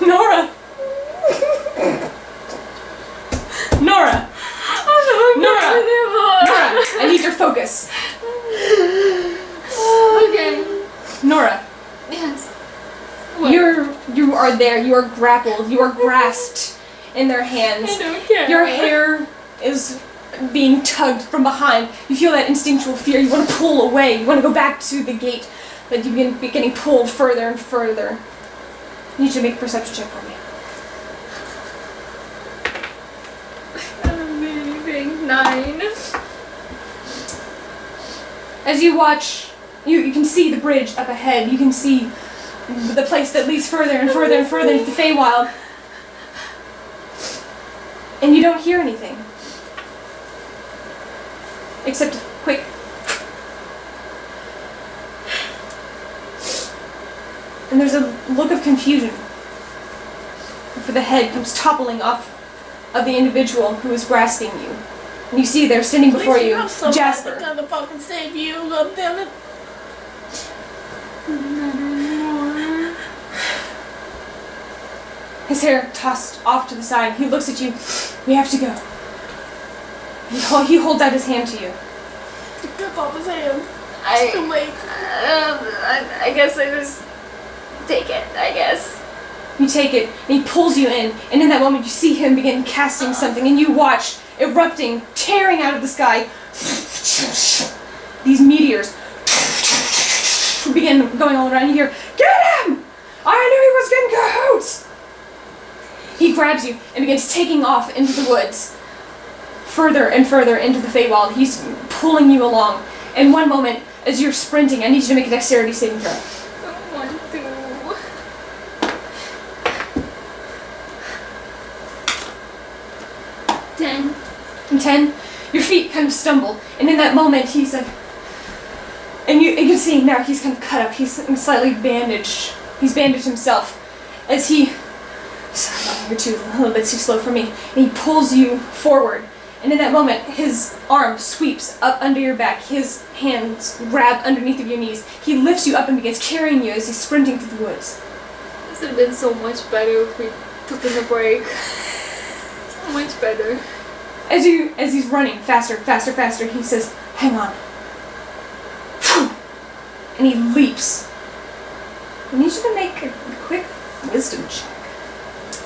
Nora! Nora! Nora! Nora! I need your focus. Okay. Nora. Yes. What? You are there. You are grappled. You are grasped in their hands. I don't care. Your hair is being tugged from behind. You feel that instinctual fear. You want to pull away. You want to go back to the gate, but you begin getting pulled further and further. You need to make a perception check for me. Amazing. 9. As you watch, you can see the bridge up ahead. You can see the place that leads further and further and further into the Feywild. And you don't hear anything. Except a quick. And there's a look of confusion. For the head comes toppling off of the individual who is grasping you. And you see there standing before you, Jasper. I'm gonna fucking save you, God damn it. His hair tossed off to the side. He looks at you. We have to go. He holds out his hand to you. Get off his hand. I It's too late. I guess I just take it, I guess. You take it, and he pulls you in, and in that moment you see him begin casting something, and you watch, erupting, tearing out of the sky, these meteors begin going all around. You hear, "Get him! I knew he was getting cahoots!" He grabs you and begins taking off into the woods, further and further into the Feywild. He's pulling you along. In one moment, as you're sprinting, I need you to make a dexterity saving throw. I don't want to. 10. And 10, your feet kind of stumble, and in that moment he's like, and you can see now he's kind of cut up, he's slightly bandaged. He's bandaged himself as he, sorry, you're a little bit too slow for me, and he pulls you forward. And in that moment, his arm sweeps up under your back, his hands grab underneath of your knees. He lifts you up and begins carrying you as he's sprinting through the woods. This would have been so much better if we took a break. So much better. As he's running faster, faster, faster, he says, "Hang on." And he leaps. I need you to make a quick wisdom check.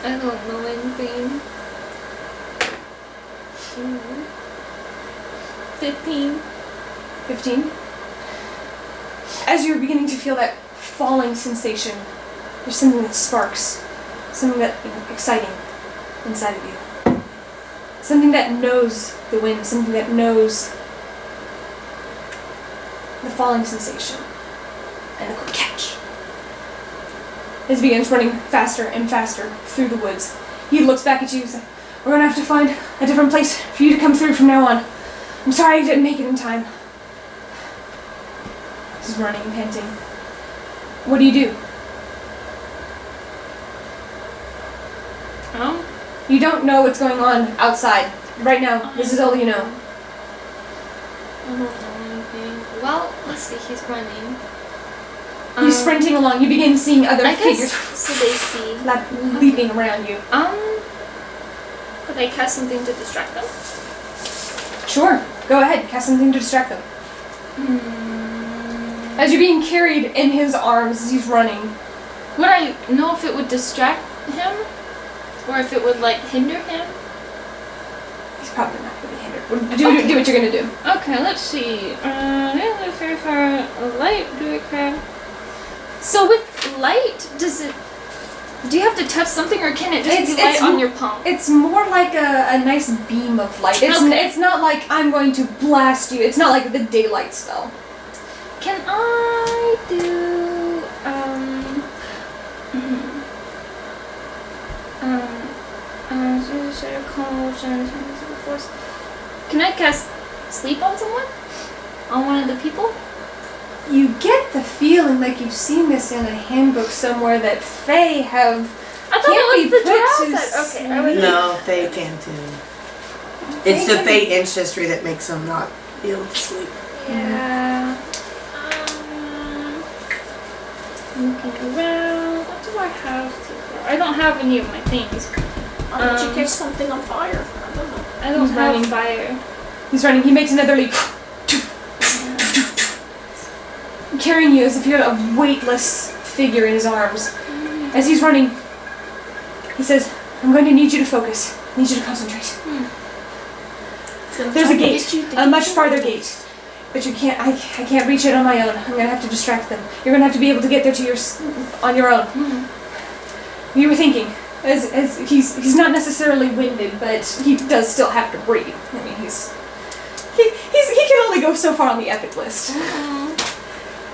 I don't know anything. 15. 15. As you're beginning to feel that falling sensation, there's something that sparks, something that exciting inside of you. Something that knows the wind, something that knows the falling sensation and the quick catch. As he begins running faster and faster through the woods, he looks back at you and says, "We're gonna have to find a different place for you to come through from now on. I'm sorry I didn't make it in time." He's running and panting. What do you do? Oh? You don't know what's going on outside. Right now, this is all you know. I don't know anything. Well, let's see, he's running. He's sprinting along. You begin seeing other I figures guess, so they see. leaping around you. Could I cast something to distract them? Sure, go ahead. Cast something to distract them. As you're being carried in his arms as he's running. Would I know if it would distract him? Or if it would, like, hinder him? He's probably not going to be hindered. Do what you're going to do. Okay, let's see. Light, do it crap. So with light, do you have to touch something, or can it just be light on your palm? It's more like a nice beam of light. It's not like I'm going to blast you. It's not like the daylight spell. Can I do can I cast sleep on someone? On one of the people? You get the feeling like you've seen this in a handbook somewhere that Fae have. I thought it was the drow. Okay, I would. No, Fae can't do. It's the Fae ancestry that makes them not be able to sleep. Yeah. Looking around. What do do I have to? I don't have any of my things. Did you catch something on fire? I don't know. I don't He's have running. fire. He's running. He makes another leap. Carrying you as if you're a weightless figure in his arms. As he's running, he says, I'm going to need you to focus. I need you to concentrate. There's a gate, a much farther gate. But you can't, I can't reach it on my own. I'm going to have to distract them. You're going to have to be able to get there to on your own. You were thinking, as he's not necessarily winded, but he does still have to breathe. I mean, he can only go so far on the epic list.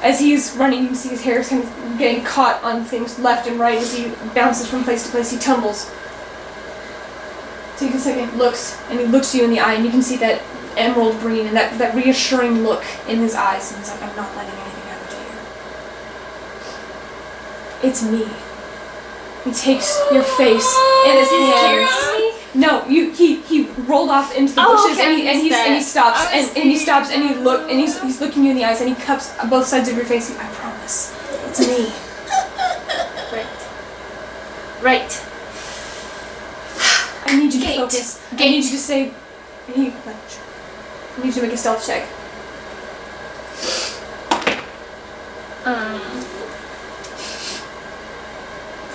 As he's running, you can see his hair is kind of getting caught on things left and right as he bounces from place to place. He tumbles. Takes a second, looks, and he looks you in the eye, and you can see that emerald green and that reassuring look in his eyes, and he's like, I'm not letting anything happen to you. It's me. He takes your face in his hands. No, he rolled off into the bushes, and he stops and he's looking you in the eyes, and he cups both sides of your face. I promise, it's me. Right. I need you to focus. I need you to say. I need you to make a stealth check.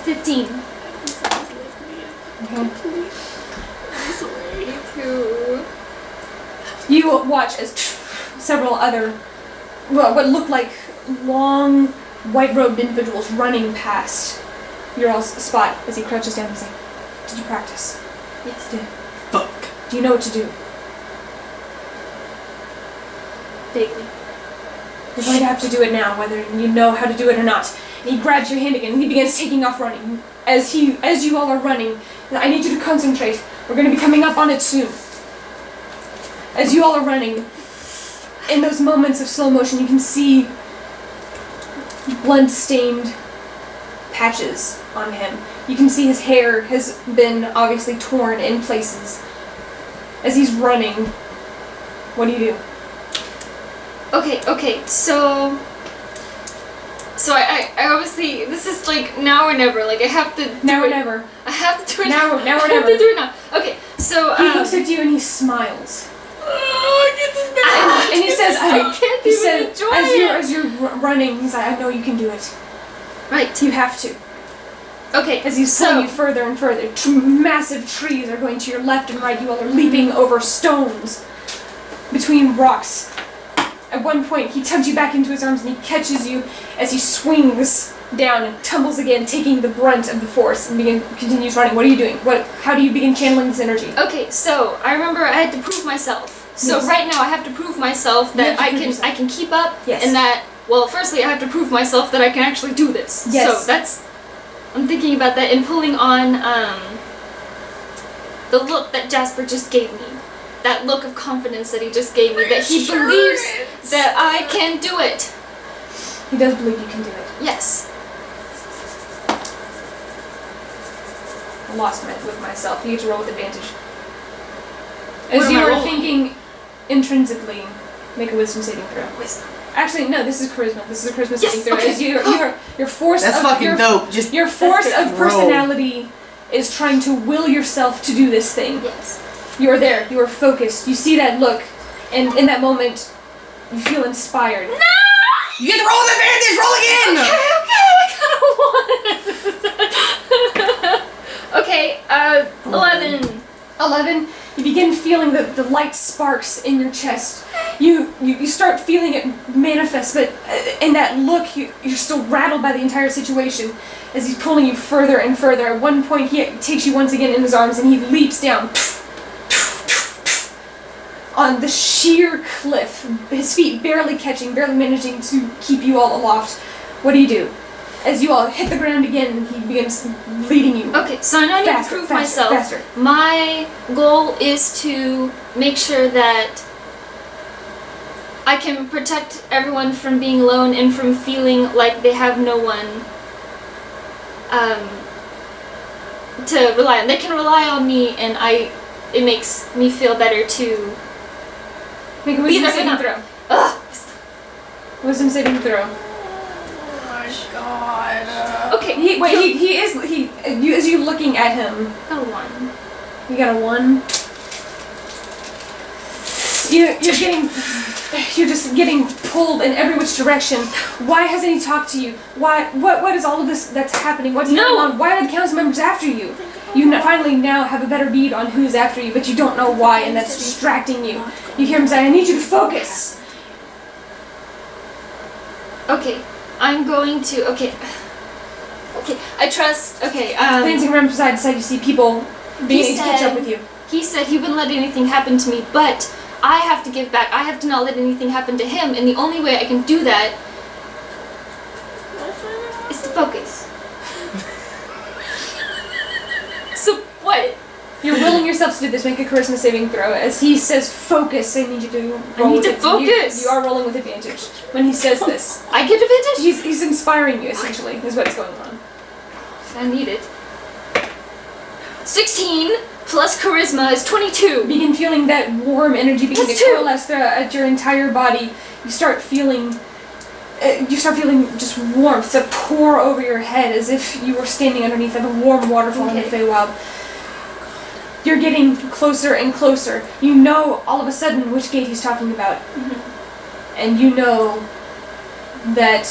15. Okay. Two. You watch as several other, what look like long, white-robed individuals running past your all's spot as he crouches down and says, did you practice? Yes. Did. Fuck. Do you know what to do? Vaguely. You're going to have to do it now, whether you know how to do it or not. And he grabs your hand again, and he begins taking off running. As you all are running, I need you to concentrate. We're going to be coming up on it soon. As you all are running, in those moments of slow motion, you can see blood-stained patches on him. You can see his hair has been obviously torn in places. As he's running, what do you do? Okay, so I obviously, this is like now or never, like I have to do Now or it. never. I have to do it Now or I never. have to do it now. Okay, so He looks at you and he smiles. get this back. And he says, I can't he even said, enjoy as you're running, he's like, I know you can do it. Right. You have to. Okay. As he's pulling you further and further, massive trees are going to your left and right. You all are leaping over stones, between rocks. At one point, he tugs you back into his arms and he catches you as he swings down and tumbles again, taking the brunt of the force, and continues running. What are you doing? How do you begin channeling this energy? Okay, so I remember I had to prove myself. So Yes. right now I have to prove myself that have to prove yourself. I can keep up, Yes. and that, well, firstly I have to prove myself that I can actually do this. Yes. So that's, I'm thinking about that and pulling on the look that Jasper just gave me. That look of confidence that he just gave me, that he believes that I can do it. He does believe you can do it. Yes. I lost with myself. You get to roll with advantage. What As am you I are rolling? thinking intrinsically, make a wisdom saving throw. Wisdom. Actually, no. This is charisma. This is a charisma Yes, saving throw. okay. As your force That's of fucking your, dope. Just your force That's of good. personality is trying to will yourself to do this thing. Yes. You are there. You are focused. You see that look, and in that moment, you feel inspired. No! you get to roll with advantage. Roll again. Okay, 11. 11. You begin feeling the light sparks in your chest. You start feeling it manifest, but in that look, you're still rattled by the entire situation as he's pulling you further and further. At one point, he takes you once again in his arms and he leaps down on the sheer cliff, his feet barely managing to keep you all aloft. What do? As you all hit the ground again, he begins leading you. Okay, so I know I need Faster, to prove faster, myself. faster. My goal is to make sure that I can protect everyone from being alone and from feeling like they have no one to rely on. They can rely on me, and it makes me feel better to Make a be wisdom there for saving them. throw. Ugh. Wisdom saving throw. Oh my god. Okay. As you looking at him, Got a 1. you got a 1. You're just getting pulled in every which direction. Why hasn't he talked to you? What is all of this that's happening? What's going on? Why are the council members after you? You finally now have a better bead on who's after you, but you don't know why, and that's distracting you. You hear him say, I need you to focus. Okay, I'm going to. Okay, I trust. Okay. Glancing around from side to side, you see people beginning to catch up with you. He said he wouldn't let anything happen to me, but I have to give back. I have to not let anything happen to him, and the only way I can do that is to focus. So what? You're willing yourself to do this. Make a charisma saving throw. As he says focus, I need you to roll I need with to it. focus. You are rolling with advantage when he says this. I get advantage? He's inspiring you, essentially, is what's going on. I need it. 16 plus charisma is 22. You begin feeling that warm energy begin That's to two. coalesce throughout your entire body. You start feeling just warmth to pour over your head as if you were standing underneath a warm waterfall in the Feywild. You're getting closer and closer. You know all of a sudden which gate he's talking about. Mm-hmm. And you know that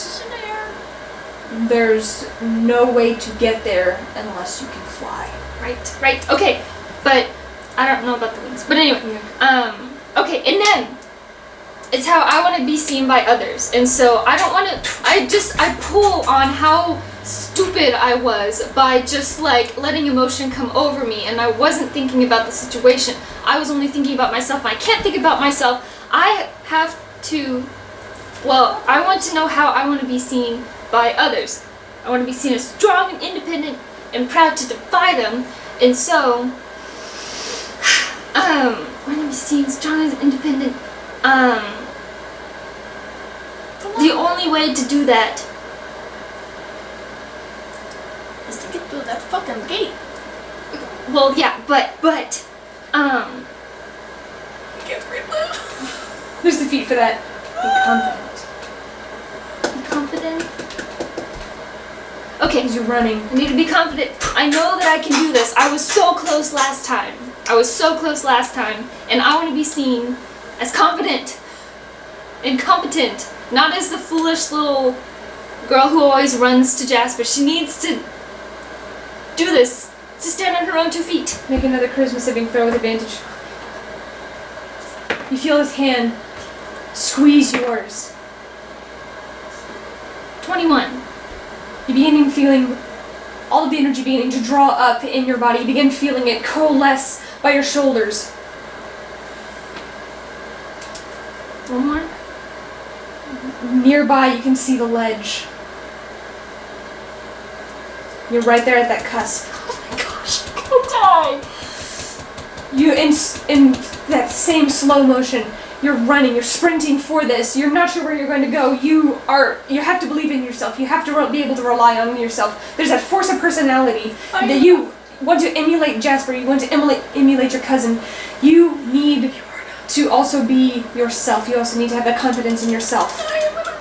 there's no way to get there unless you can fly. Right. Okay, but I don't know about the wings. But anyway, okay, and then it's how I want to be seen by others. And so I don't want to, I pull on how stupid I was by just like letting emotion come over me, and I wasn't thinking about the situation. I was only thinking about myself, and I can't think about myself. I have to, I want to know how I want to be seen by others. I want to be seen as strong and independent and proud to defy them, and so I want to be seen strong and independent. The only way to do that is to get through that fucking gate. well, yeah, but Get rid of. There's the feat for that. Be confident. be confident. Okay, As you're running. I need to be confident. I know that I can do this. I was so close last time. And I want to be seen as confident and competent, not as the foolish little girl who always runs to Jasper. She needs to do this, to stand on her own 2 feet. Make another charisma saving throw with advantage. You feel his hand squeeze yours. 21. You begin feeling all of the energy beginning to draw up in your body. You begin feeling it coalesce by your shoulders. One more. Nearby, you can see the ledge. You're right there at that cusp. Oh my gosh, I'm gonna die. You, in that same slow motion, you're running, you're sprinting for this. You're not sure where you're going to go. You have to believe in yourself. You have to be able to rely on yourself. There's that force of personality that you want to emulate Jasper. You want to emulate your cousin. You need to also be yourself. You also need to have that confidence in yourself.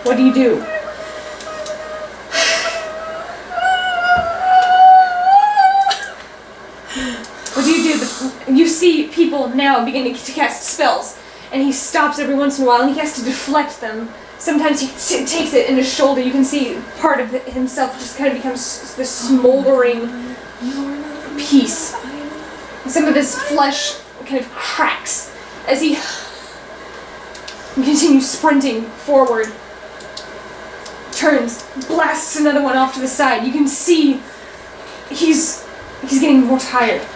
What do you do? What do you do? You see people now beginning to cast spells, and he stops every once in a while, and he has to deflect them. Sometimes he takes it in his shoulder. You can see part of himself just kind of becomes this smoldering piece. And some of his flesh kind of cracks as he continues sprinting forward. Turns, blasts another one off to the side. You can see he's getting more tired.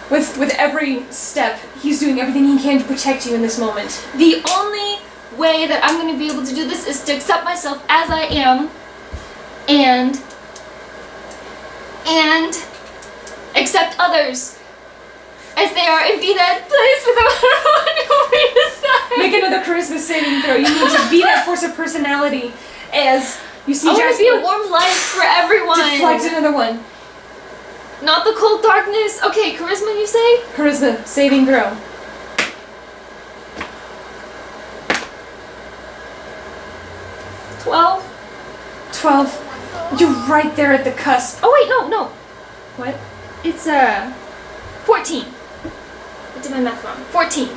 With every step, he's doing everything he can to protect you in this moment. The only way that I'm going to be able to do this is to accept myself as I am and accept others as they are and be that place without wanting me to say. Make another charisma saving throw. You need to be that force of personality as you see I want to Jasper be a warm light for everyone. deflect another one. Not the cold darkness. Okay, charisma, you say? Charisma saving throw. 12. 12. You're right there at the cusp. Oh wait, no. What? It's 14. I did my math wrong. 14.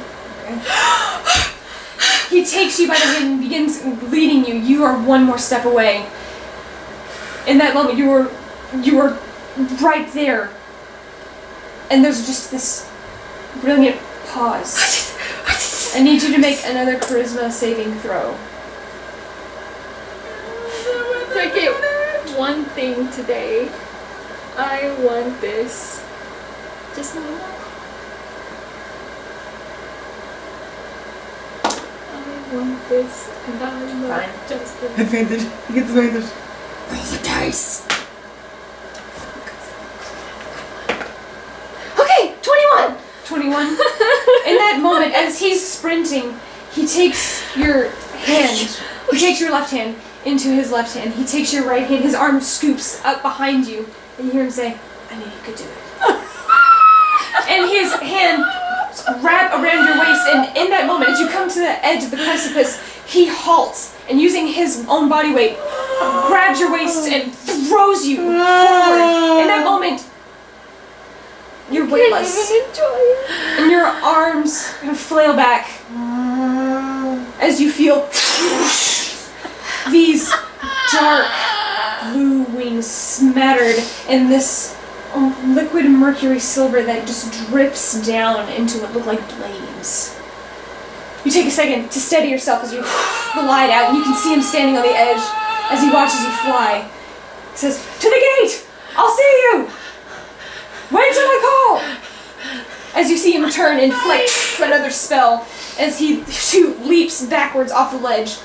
He takes you by the hand and begins leading you. You are one more step away. In that moment, you were right there. And there's just this brilliant pause. I need you to make another charisma saving throw. I get one thing today. I want this. Just a little. I want this, and I love Fine. Justin. Advantage. You get the advantage. Roll the dice. Okay, 21. 21. In that moment, as he's sprinting, he takes your hand. He takes your left hand into his left hand. He takes your right hand. His arm scoops up behind you, and you hear him say, "I knew you could do it." And his hand wrap around your waist, and in that moment, as you come to the edge of the precipice, he halts, and using his own body weight, grabs your waist and throws you forward. In that moment, you're weightless, Can't even enjoy it. and your arms kind of flail back as you feel these dark blue wings smattered in this liquid mercury silver that just drips down into what look like blades. You take a second to steady yourself as you glide out, and you can see him standing on the edge as he watches you fly. He says, "To the gate! I'll see you! Wait till I call!" As you see him turn and flick another spell, as he too leaps backwards off the ledge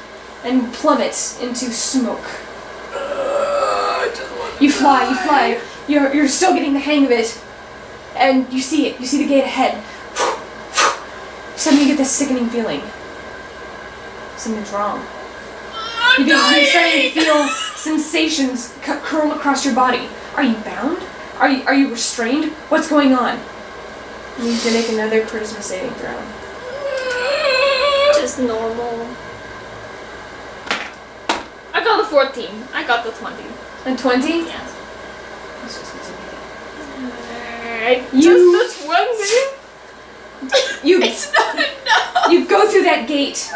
and plummets into smoke. You fly. You're still getting the hang of it, and you see it. You see the gate ahead. Suddenly you get this sickening feeling. Something's wrong. You're starting to feel sensations curl across your body. Are you bound? Are you restrained? What's going on? You need to make another charisma saving throw. Just normal. I got the 14. I got the 20. And 20? Yes. You- Just the 20? It's not enough. You go through that gate.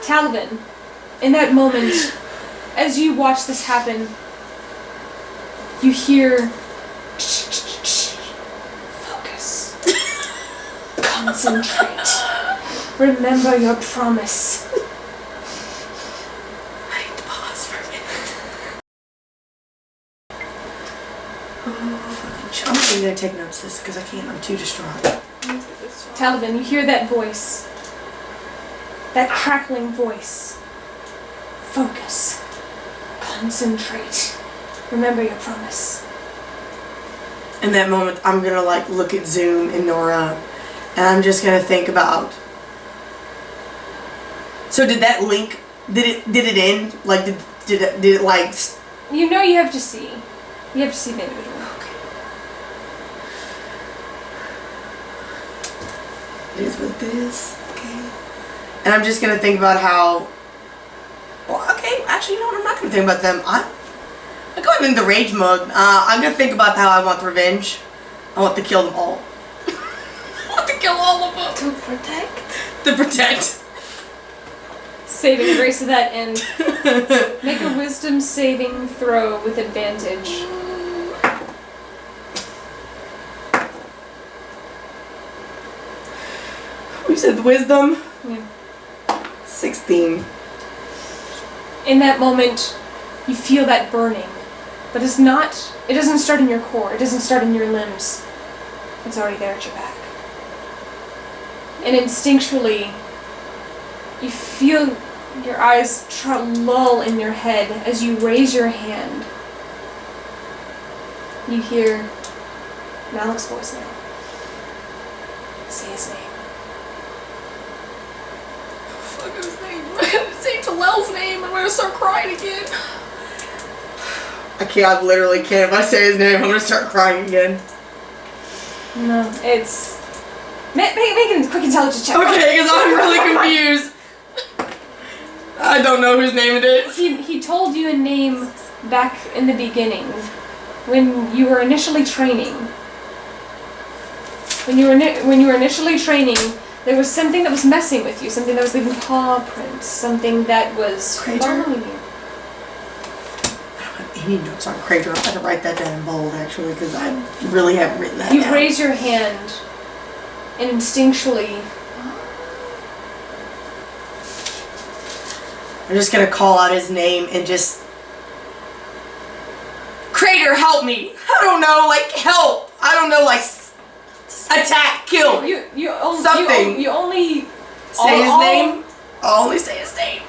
Talavin, in that moment, as you watch this happen, you hear focus. Concentrate. Remember your promise. I need to pause for a minute. I'm not even gonna take notes of this because I can't. I'm too distraught. Talavin, you hear that voice. That crackling voice. Focus. Concentrate. Remember your promise. In that moment, I'm gonna look at Zoom and Nora, and I'm just gonna think about. So did that link? Did it end? Did it You know you have to see. You have to see the individual. It is what it is. Okay. And I'm just gonna think about how. Well, okay. Actually, you know what? I'm not gonna think about them. I'm going into rage mode. I'm gonna think about how I want revenge. I want to kill them all. I want to kill all of them. To protect? To protect. Saving the grace of that end. Make a wisdom saving throw with advantage. You said wisdom? Yeah. 16. In that moment, you feel that burning. But it doesn't start in your core. It doesn't start in your limbs. It's already there at your back. And instinctually, you feel your eyes lull in your head as you raise your hand. You hear Malik's voice now. Say his name. Fuck his name. I'm gonna say Talel's name. I'm gonna start crying again. I literally can't. If I say his name, I'm gonna start crying again. No, it's... Make a quick intelligence check. Okay, because I'm really confused. I don't know whose name it is. He told you a name back in the beginning, when you were initially training. When you were initially training, there was something that was messing with you, something that was leaving paw prints, something that was Crater? following you. I don't have any notes on Crater. I had to write that down in bold, actually, because I really haven't written that You down. raise your hand, and instinctually, I'm just gonna call out his name and just... Crater, help me! I don't know, like, help! I don't know, like, attack, kill! Something. You only Say his name? I'll only say his name.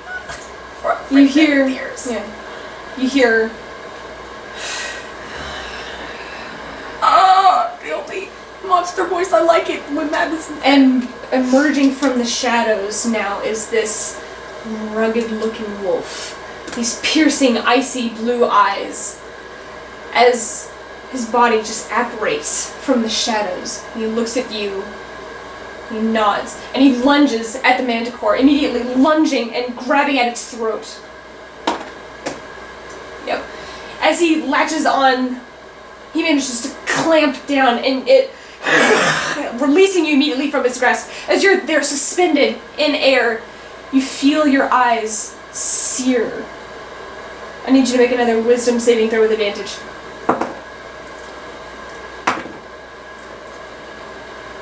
You hear. Ears. Yeah. You hear. The only monster voice I like it when Madison. And emerging from the shadows now is this rugged-looking wolf. These piercing, icy blue eyes. As his body just apparates from the shadows. He looks at you. He nods. And he lunges at the manticore, immediately lunging and grabbing at its throat. Yep. As he latches on, he manages to clamp down and it releasing you immediately from its grasp. As you're there suspended in air, you feel your eyes sear. I need you to make another wisdom saving throw with advantage.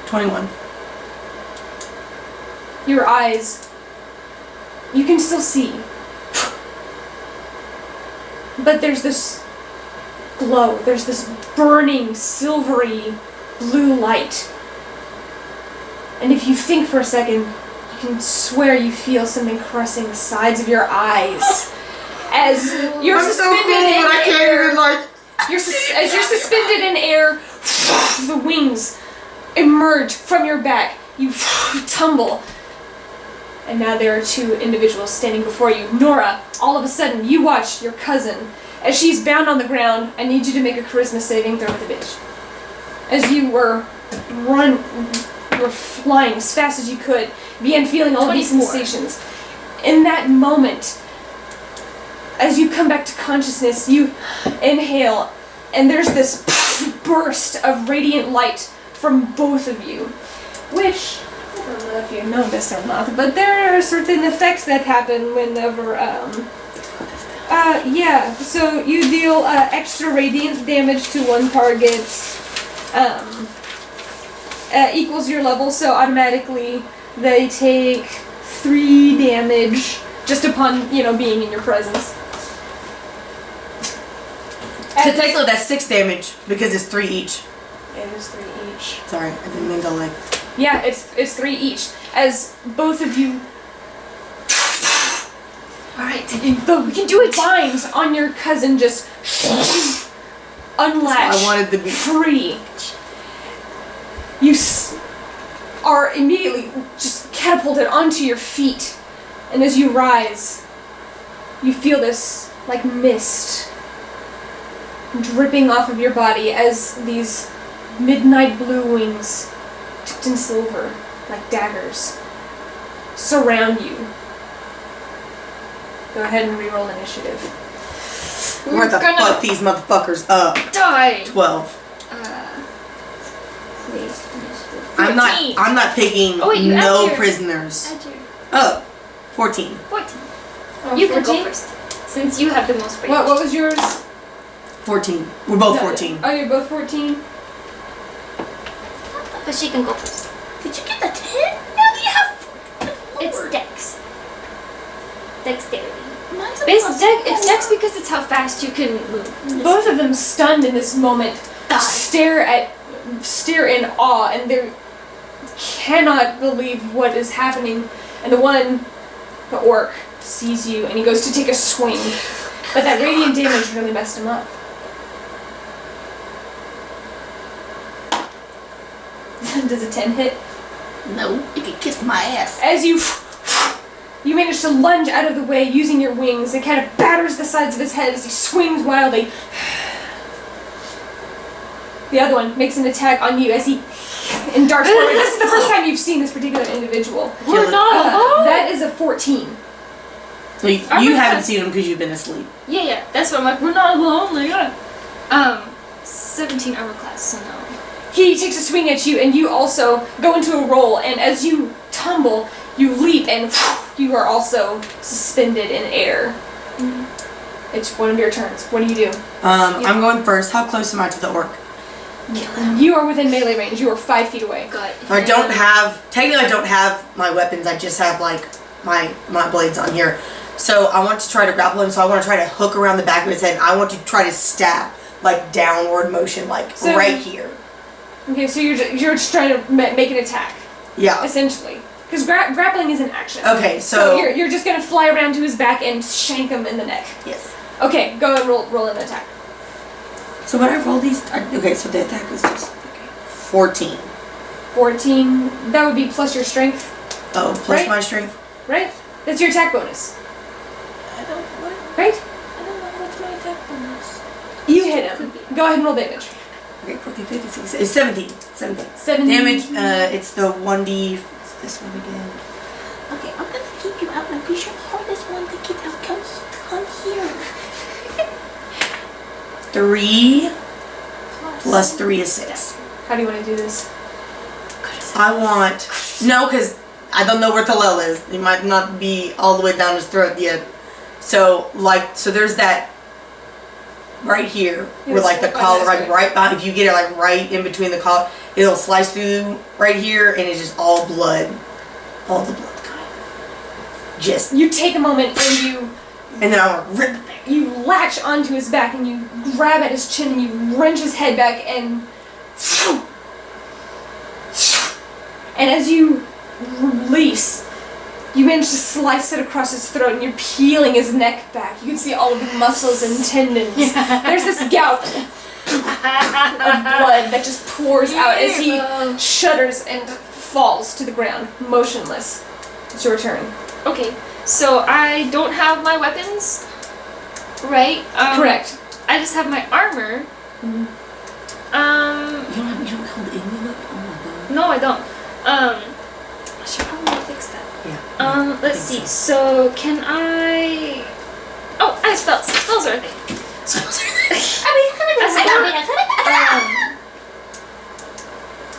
21. Your eyes, you can still see. But there's this glow, there's this burning, silvery blue light. And if you think for a second, you can swear you feel something caressing the sides of your eyes. As you're suspended in I can't air, even, like... as you're suspended in air, the wings emerge from your back. You tumble. And now there are two individuals standing before you. Nora, all of a sudden, you watch your cousin. As she's bound on the ground, I need you to make a charisma saving throw with a bitch. As you were flying as fast as you could, began feeling all these 24. sensations. In that moment, as you come back to consciousness, you inhale, and there's this burst of radiant light from both of you, which, I don't know if you know this or not, but there are certain effects that happen whenever, so you deal extra radiant damage to one target, equals your level, so automatically they take 3 damage just upon, being in your presence. So technically that's 6 damage, because it's 3 each. It is 3 each. Sorry, I didn't mean to, like... Yeah, it's 3 each. As both of you... Alright, We can do it! Vines on your cousin just unlatch. I wanted to be... Free. You are immediately just catapulted onto your feet. And as you rise, you feel this, like, mist dripping off of your body as these midnight blue wings, tipped in silver, like daggers, surround you. Go ahead and reroll initiative. We're about to fuck these motherfuckers up. Die! 12. Wait, I'm not taking Oh, wait, you add no your- prisoners. add your Oh, 14. 14. Oh, You can go 14? first, since you have the most range. What was yours? 14. We're both No, 14. Oh, you're both 14? But she can go first. Did you get the 10? How do you have 4? It's Dex. Dexterity. Mine's It's Dex because it's how fast you can move. Both of them, stunned in this moment, stare in awe, and they cannot believe what is happening. And the orc, sees you, and he goes to take a swing. But that radiant damage really messed him up. Does a 10 hit? No, you can kiss my ass. As you manage to lunge out of the way using your wings, and kind of batters the sides of his head as he swings wildly. The other one makes an attack on you as he darts forward. This is the first time you've seen this particular individual. We're not alone! That is a 14. So you haven't seen him because you've been asleep. Yeah. That's what I'm like. We're not alone. My God. 17 armor class. So no. He takes a swing at you, and you also go into a roll. And as you tumble, you leap, and you are also suspended in air. Mm-hmm. It's one of your turns. What do you do? I'm going first. How close am I to the orc? You are within melee range. You are 5 feet away. I don't have my weapons. I just have like my blades on here. So I want to try to grapple him. So I want to try to hook around the back of his head. And I want to try to stab, like downward motion, like so, right here. Okay, so you're just trying to make an attack. Yeah. Essentially. Because grappling is an action. Okay, so you're just gonna fly around to his back and shank him in the neck. Yes. Okay, go ahead and roll an attack. So when I roll these, okay, so the attack is just 14. 14. That would be plus your strength. Oh, plus my strength. Right. That's your attack bonus. I don't know. Right. I don't know what's my attack bonus. You hit him. Go ahead and roll damage. Okay, 14, 15, 16. It's 17. 17. Damage. It's the 1d. It's this one again. Okay, I'm gonna keep you out. I'm pretty sure the hardest one to get out comes here. 3 plus 3 is 6. How do you want to do this? Because I don't know where Talel is. He might not be all the way down his throat yet. So there's that right here where like the collar, right behind. If you get it like right in between the collar, it'll slice through right here, and it's just all blood, all the blood kind. Just you take a moment and then I want to rip it. You latch onto his back and you grab at his chin and you wrench his head back and as you release, you manage to slice it across his throat and you're peeling his neck back. You can see all of the muscles and tendons. There's this gout of blood that just pours out as he shudders and falls to the ground, motionless. It's your turn. Okay, so I don't have my weapons, right? Correct. I just have my armor. You don't hold the amulet? Oh my god. No, I don't. I should probably fix that. Yeah. Let's see. So can I? Oh, I have spells. Spells are a thing.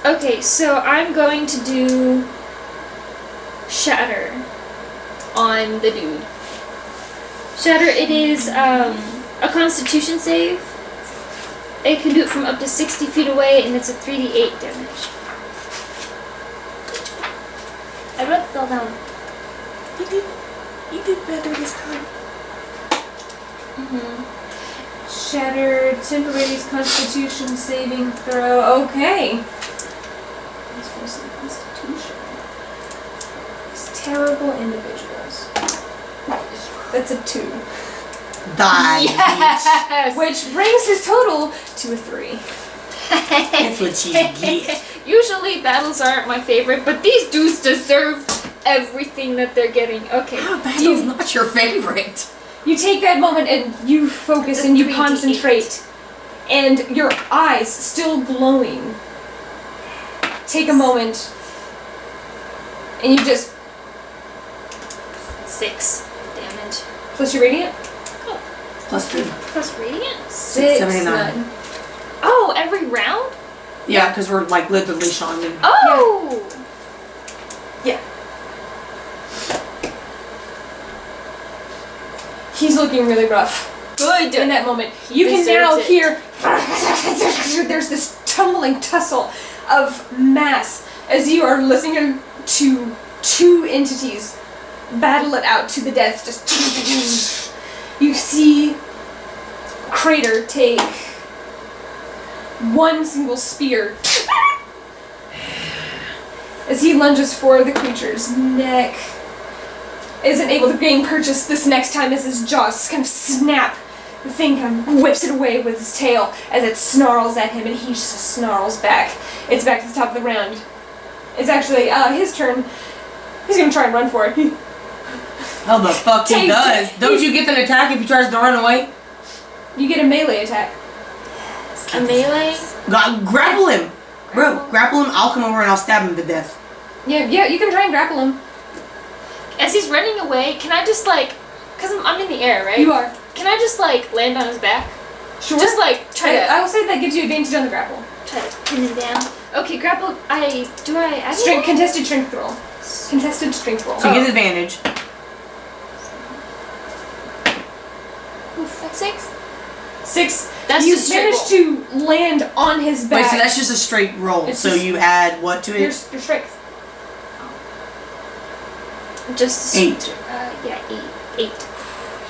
Okay, so I'm going to do Shatter on the dude. Shatter, it is a Constitution save. It can do it from up to 60 feet away, and it's a 3d8 damage. I wrote it all down. You did better this time. Shatter, temporary Constitution saving throw. Okay. Let's roll some Constitution. These terrible individuals. That's a 2. Die. Yes! Which brings his total to a 3. That's what you get. Usually battles aren't my favorite, but these dudes deserve everything that they're getting. Okay. How battle's not your favorite? You take that moment and you focus and you concentrate. And your eyes still glowing. Take a moment and you just 6 damage. plus your radiant? Plus 3. Plus radiant? 79. Oh, every round? Yeah, because we're like literally shawning. Oh! Yeah. He's looking really rough. Good. In that moment, you can now hear there's this tumbling tussle of mass as you are listening to 2 entities battle it out to the death. Just you see Crater take 1 single spear as he lunges for the creature's neck. Isn't able to gain purchase this next time as his jaws kind of snap. The thing kind of whips it away with his tail as it snarls at him, and he just snarls back. It's back to the top of the round. It's actually his turn. He's gonna try and run for it. How the fuck he does? Don't you get an attack if he tries to run away? You get a melee attack. A melee? Grapple him! Bro, grapple him, I'll come over and I'll stab him to death. Yeah, you can try and grapple him. As he's running away, can I just like because I'm in the air, right? You are. Can I just like land on his back? Sure. Just like try to. I will say that gives you advantage on the grapple. Try to pin him down. Okay, grapple. I Strength, contested strength roll. Contested strength roll. So you get advantage. Oof, that's 6. 6. That's you just straight managed to land on his back. Wait, so that's just a straight roll. It's So just- you add what to it? your strength. Just 8. Yeah, 8. You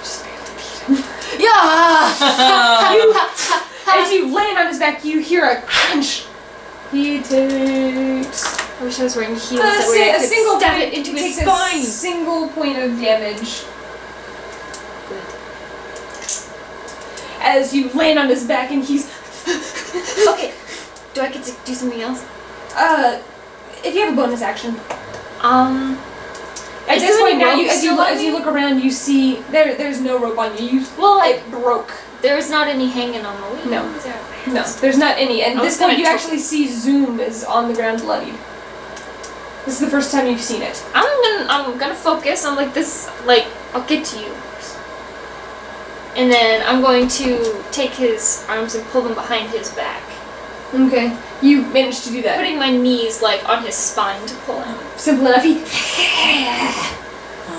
just barely beat him. Yeah. As you land on his back, you hear a crunch. He takes I wish I was wearing heels that way I could single stab point, it into his takes spine. a single point of damage Good. as you land on his back, and he's Okay. Do I get to do something else? if you have a bonus action. At Is this there point any now, rope still on as you me? look around, you see there's no rope on you. Well, like It broke. there's not any hanging on the wings. No. Is there? No, there's not any. And I at was this point, gonna you choke actually see Zoom is on the ground bloodied. This is the first time you've seen it. I'm gonna focus. I'm like this. Like I'll get to you. And then I'm going to take his arms and pull them behind his back, Okay, you managed to do that. putting my knees like on his spine to pull him. Simple enough. I'm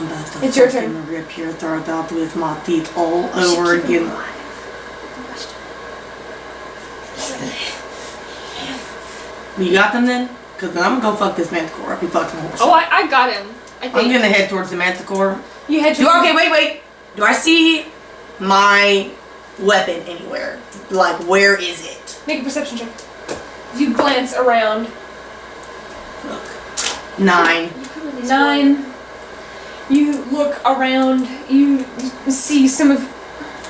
about to It's your fucking turn. rip your throat out with my teeth all over again. You got them then? Because then I'm gonna go fuck this manticore up. You fucking horse. Oh, I got him. I think. I'm gonna head towards the manticore. You had to. Okay, wait. Do I see my weapon anywhere? Like, where is it? Make a perception check. You glance around. Look. 9. You could release 9. You look around. You see some of.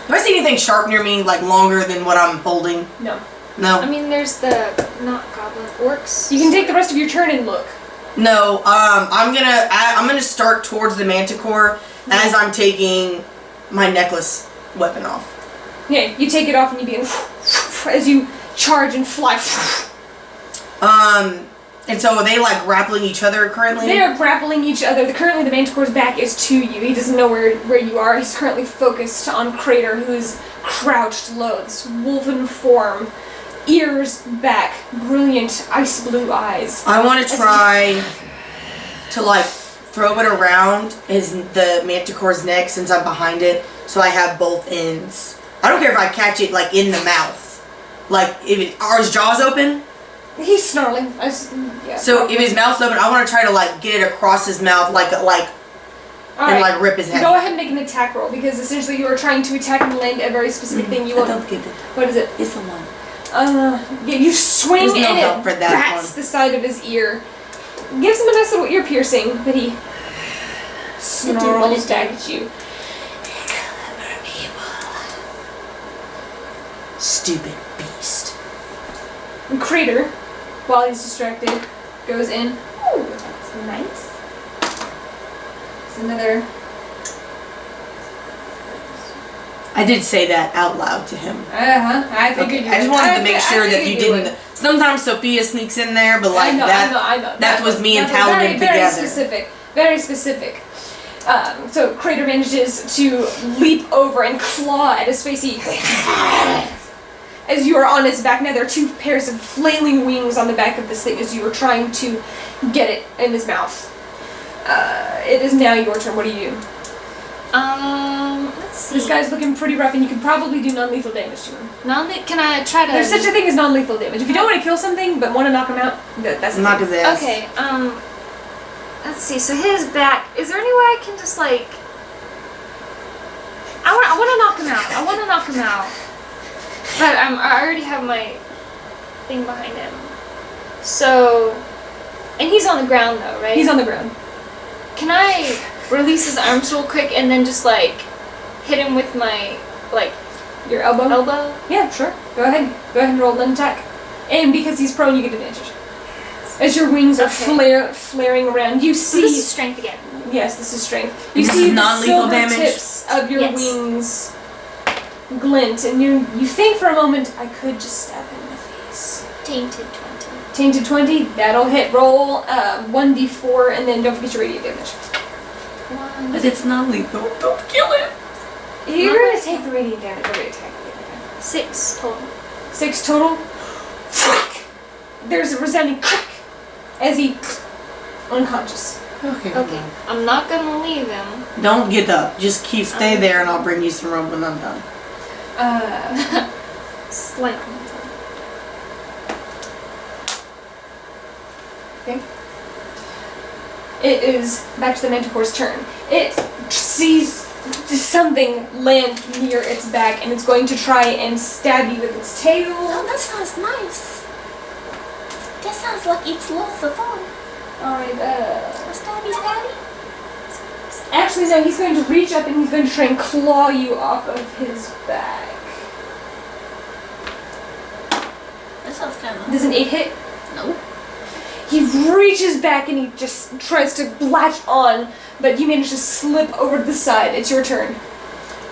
Do I see anything sharp near me, like longer than what I'm holding? No. No. I mean, there's the not goblin orcs. You can take the rest of your turn and look. No. I'm gonna start towards the manticore as I'm taking my necklace weapon off. Yeah, you take it off and you begin as you charge and fly. And so are they like grappling each other currently? They are grappling each other. Currently, the manticore's back is to you. He doesn't know where you are. He's currently focused on Crater, who's crouched low. This wolven form, ears back, brilliant ice blue eyes. I want to try to like throw it around the manticore's neck since I'm behind it, so I have both ends. I don't care if I catch it like in the mouth. Like are his jaws open? He's snarling. Yeah, So probably. if his mouth's open, I want to try to like get it across his mouth, like All and right. like rip his head. Go ahead and make an attack roll, because essentially you are trying to attack and land a very specific thing. You I want. don't get it. What is it? It's the one. Yeah, you swing There's no and help it for that bats one. the side of his ear. Gives him a nice little ear piercing, but he what snarls it back do? at you. Stupid beast. And Crater, while he's distracted, goes in. Ooh, that's nice. It's another. I did say that out loud to him. I figured Okay, you I just would. wanted to make I sure that figured you would. didn't. Sometimes Sophia sneaks in there, but like I know. that was me and that was Talavin very together. specific. Very specific. So Crater manages to leap over and claw at his face. As you are on his back now, there are 2 pairs of flailing wings on the back of this thing as you are trying to get it in his mouth. It is now your turn. What do you do? Let's see. This guy's looking pretty rough, and you could probably do non-lethal damage to him. Can I try to? There's such a thing as non-lethal damage. If you don't want to kill something but want to knock him out, that's the Knock thing. his ass. Okay. Let's see. So his back. Is there any way I can just like? I want to knock him out. I want to knock him out. But I already have my thing behind him. So, and he's on the ground though, right? He's on the ground. Can I release his arms real quick and then just like hit him with my like Your elbow? elbow? Yeah, sure. Go ahead. Go ahead and roll an attack. And because he's prone, you get advantage. As your wings are flaring around, you So see... this is strength again. Yes, this is strength. You This see is the non-lethal silver damage? tips of your Yes. wings glint, and you think for a moment, I could just stab him with these. Tainted 20. Tainted 20, that'll hit. Roll 1d4, and then don't forget your radiant damage. 1. But it's not lethal. Don't kill it. You're gonna take the radiant damage every attack. 6 total. 6 total. There's a resounding crack as he unconscious. Okay. Okay. I'm not gonna leave him. Don't get up. Just stay there and I'll bring you some rope when I'm done. Slightly. Okay. It is back to the Manticore's turn. It sees something land near its back and it's going to try and stab you with its tail. Oh, that sounds nice. That sounds like it's lots of fun. Alright, Stabby, stabby. actually no, he's going to reach up and he's going to try and claw you off of his back. That sounds kind of. Does an 8 hit? No. He reaches back and he just tries to latch on, but you manage to slip over to the side. It's your turn.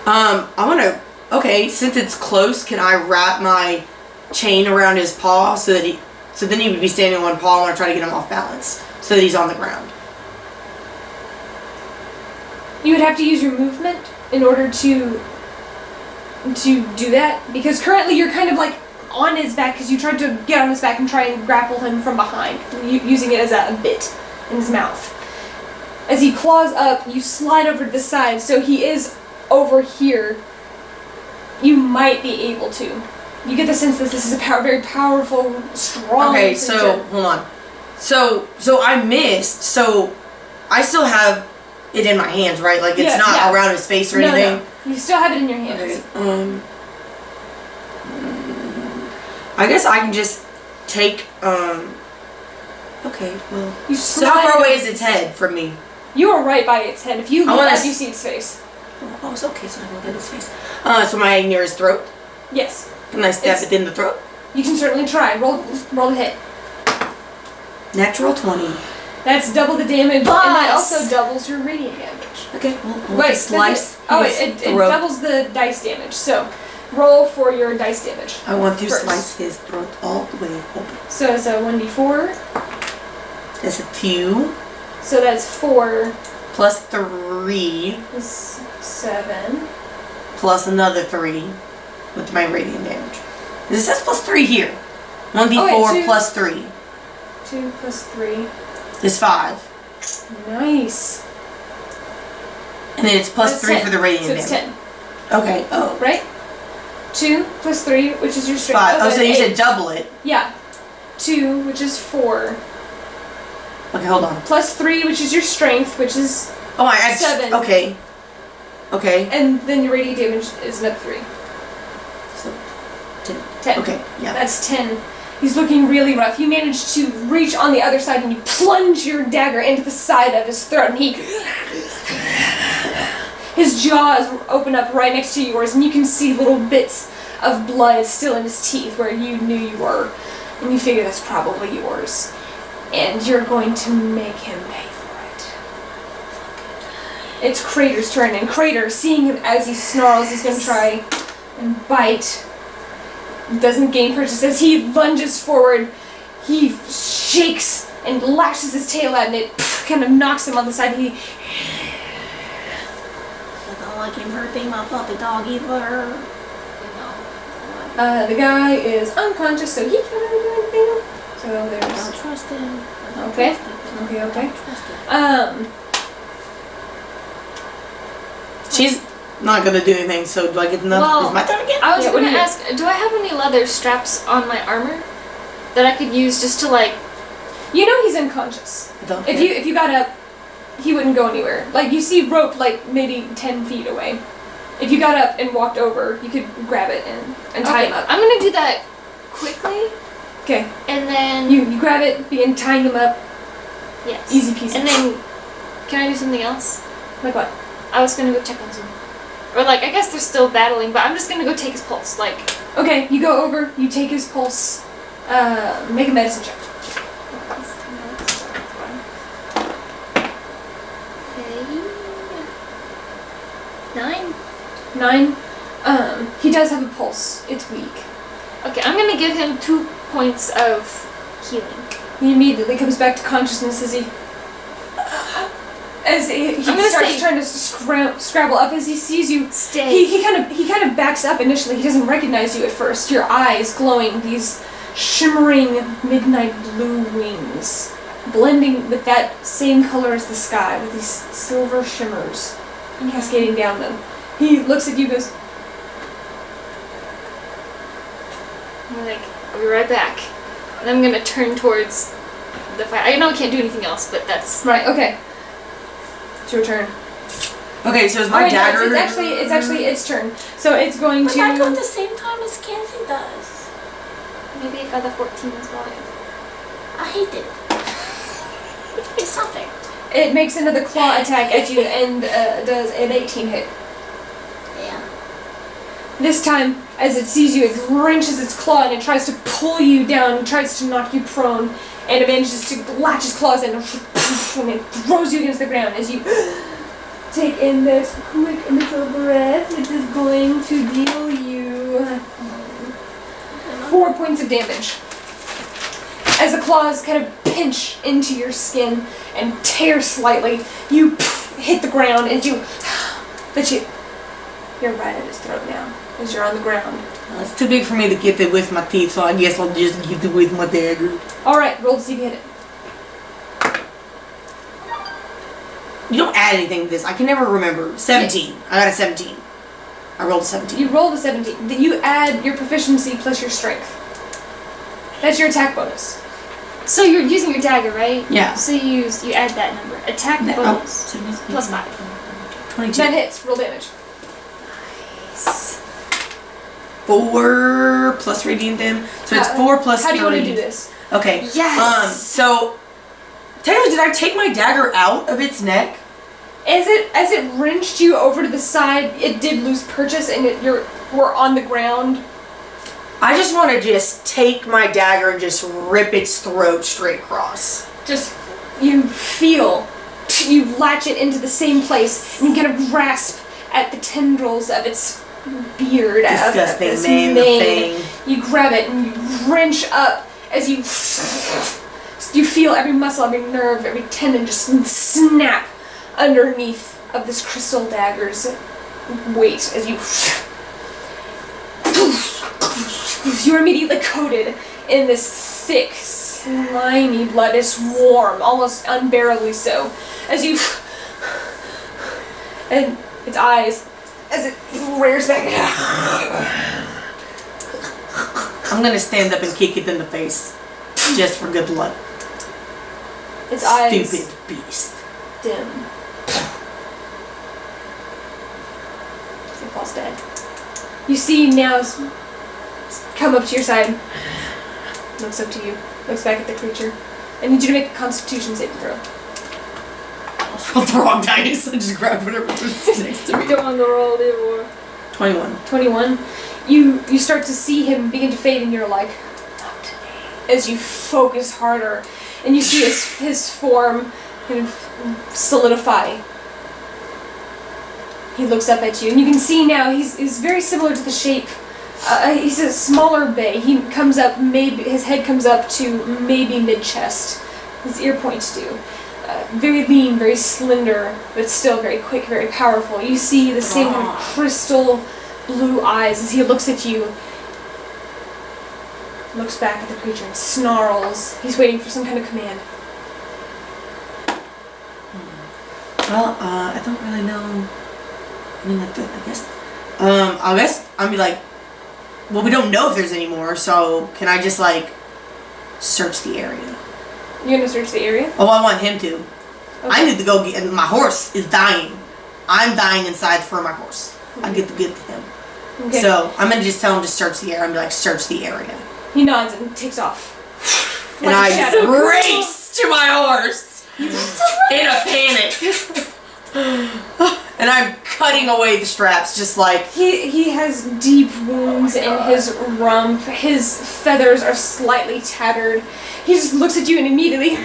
I wanna, okay, since it's close, can I wrap my chain around his paw so that then he would be standing on one paw. I wanna try to get him off balance so that he's on the ground. You would have to use your movement in order to do that, because currently you're kind of like on his back because you tried to get on his back and try and grapple him from behind, using it as a bit in his mouth. As he claws up, you slide over to the side, so he is over here. You might be able to. You get the sense that this is a very powerful, strong Okay, creature. so hold on. So I missed. So I still have it in my hands, right? Like it's not around his face or anything. No. You still have it in your hands. Okay. I guess I can just take. Okay. Well. So how far away is its head from me? You are right by its head. If you look up, you see its face. Oh, it's okay. So I can look at its face. So my near his throat. Yes. Can I stab it in the throat? You can certainly try. Roll the hit. Natural 20. That's double the damage, and that also doubles your radiant damage. Okay, we'll Wait, slice it doubles the dice damage. So, roll for your dice damage. I want to first. slice his throat all the way open. So it's a 1d4. That's a 2. So that's 4. Plus 3. Is 7. Plus another 3. With my radiant damage. This says plus 3 here. 1d4 plus 3. 2 plus 3. Is 5. Nice. And then it's plus 3 10. for the radiant damage. So it's 10. Okay, oh. Right? 2 plus 3, which is your strength. 5. Oh, so you 8. said double it. Yeah. 2, which is 4. Okay, hold on. Plus 3, which is your strength, which is Oh, I add 7. Okay. Okay. And then your radiant damage is another 3. So 10. 10. Okay, yeah. That's 10. He's looking really rough. You manage to reach on the other side and you plunge your dagger into the side of his throat, and his jaws open up right next to yours, and you can see little bits of blood still in his teeth where you knew you were, and you figure that's probably yours. And you're going to make him pay for it. It's Crater's turn, and Crater, seeing him as he snarls, is going to try and bite. Doesn't gain purchase. As he lunges forward, he shakes and lashes his tail out, and it kind of knocks him on the side. I don't like him hurting my puppy dog either. The guy is unconscious, so he can't really do anything. So I don't there's. trust him. I don't Okay. trust him. Okay. I don't trust him. She's not gonna do anything, so do I get another? Well, is my turn again? I was Yeah, what gonna do you do? ask, do I have any leather straps on my armor that I could use just to like? You know he's unconscious. Don't If you got up, he wouldn't go anywhere. Like you see rope like maybe 10 feet away. If you got up and walked over, you could grab it and tie him up. I'm gonna do that quickly, Okay. and then You grab it, begin tying him up. yes, Easy peasy. And then, can I do something else? Like what? I was gonna go check on someone, or like I guess they're still battling, but I'm just gonna go take his pulse. Like, Okay, you go over, you take his pulse, make a medicine check. okay, 9. 9. He does have a pulse. It's weak. Okay, I'm gonna give him 2 points of healing. He immediately comes back to consciousness as he As he starts trying to scrabble up, as he sees you, Stay. he kind of backs up initially. He doesn't recognize you at first. Your eyes glowing, these shimmering midnight blue wings, blending with that same color as the sky, with these silver shimmers cascading down them. He looks at you, and goes, I'm like, I'll be right back. And I'm gonna turn towards the fire. I know I can't do anything else, but that's right, okay. It's your turn. Okay, so is my dagger... No, it's actually its turn. So it's going But to... I go at the same time as Kenzie does. maybe I got the 14 as well. I hate it. It's not fair. It makes another claw attack at you and does an 18 hit. Yeah. This time, as it sees you, it wrenches its claw and it tries to pull you down, tries to knock you prone, and it manages to latch its claws in and it throws you against the ground as you take in this quick little breath. It is going to deal you 4 points of damage. As the claws kind of pinch into your skin and tear slightly, you hit the ground and you're right at his throat now, as you're on the ground. It's too big for me to get it with my teeth, so I guess I'll just get it with my dagger. Alright, roll to see if you hit it. You don't add anything to this. I can never remember. 17. I got a 17. I rolled a 17. You rolled a 17. You add your proficiency plus your strength. That's your attack bonus. So you're using your dagger, right? Yeah. So you add that number. Attack bonus. 17, Plus 5. 22. That hits. Roll damage. Nice. 4 plus radiant them. So it's 4 plus 3. How do you want to do this? Okay. Yes. So, technically, did I take my dagger out of its neck? As it wrenched you over to the side, it did lose purchase and we're on the ground. I just want to just take my dagger and just rip its throat straight across. Just, you latch it into the same place and you kind of grasp at the tendrils of its beard. Disgusting this mane thing. You grab it and you wrench up as you feel every muscle, every nerve, every tendon just snap underneath of this crystal dagger's weight as you're immediately coated in this thick, slimy blood. It's warm, almost unbearably so. And its eyes, as it rears back. I'm gonna stand up and kick it in the face, just for good luck. Its eyes Stupid beast. dim. It falls dead. You see now come up to your side, looks up to you, looks back at the creature. I need you to make a Constitution saving throw. Roll the wrong dice. I just grabbed whatever was next to me. Don't want to roll anymore. 21. 21. You start to see him begin to fade and you're like, not today. As you focus harder and you see his form kind of solidify. He looks up at you and you can see now he's very similar to the shape. He's a smaller bay. He comes up, his head comes up to maybe mid-chest. His ear points do. Very lean, very slender, but still very quick, very powerful. You see the same kind of crystal blue eyes as he looks at you. Looks back at the creature and snarls. He's waiting for some kind of command. Well, I don't really know. I mean, I guess I'll be like, well, we don't know if there's any more, so can I just, like, search the area? You're gonna search the area? Oh, I want him to. Okay. I need to go get, and my horse is dying. I'm dying inside for my horse. I get to get to him. Okay. So, I'm gonna just tell him to search the area. I'm gonna be like, search the area. He nods and takes off. And I just race to my horse in a panic. And I'm cutting away the straps, just like... He has deep wounds in his rump. His feathers are slightly tattered. He just looks at you and immediately...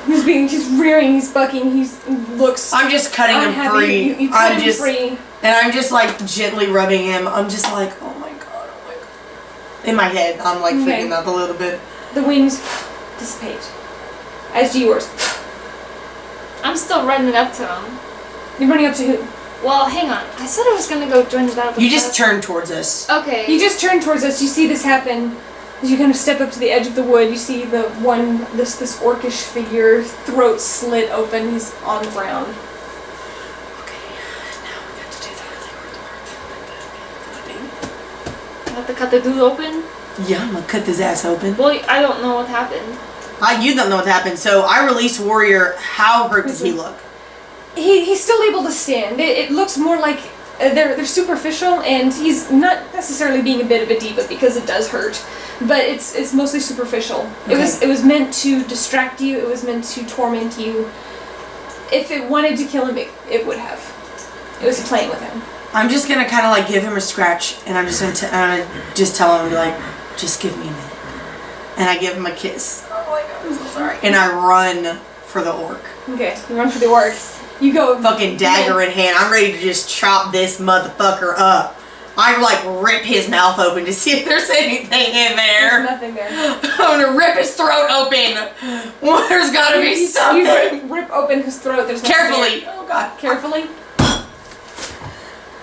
He's rearing, he's bucking, he looks... I'm just cutting him free. You cut him free. And I'm just like gently rubbing him. I'm just like, oh my god, oh my god. In my head, I'm like freaking out a little bit. The wings dissipate. As do yours. I'm still running up to him. You're running up to who? Well, hang on. I said I was gonna go join the battle. You just turn towards us. Okay. You just turn towards us. You see this happen. As you kind of step up to the edge of the wood, you see this orcish figure, throat slit open. He's on the ground. Okay, now we got to do the really hard part. I have to cut the dude open? Yeah, I'm gonna cut this ass open. Well, I don't know what happened. You don't know what happened, so I release Warrior. How hurt does he look? He's still able to stand. It looks more like they're superficial, and he's not necessarily being a bit of a diva because it does hurt, but it's mostly superficial. Okay. It was meant to distract you. It was meant to torment you. If it wanted to kill him, it would have. It was playing with him. I'm just gonna kind of like give him a scratch, and I'm just gonna just tell him like, just give me a minute, and I give him a kiss. Oh my god, I'm so sorry. And I run for the orc. Okay, you run for the orc. You go Fucking dagger in hand. I'm ready to just chop this motherfucker up. I like rip his mouth open to see if there's anything in there. There's nothing there. I'm gonna rip his throat open. Well, there's gotta be something. You rip open his throat. There's nothing Carefully. there. Oh god. Carefully.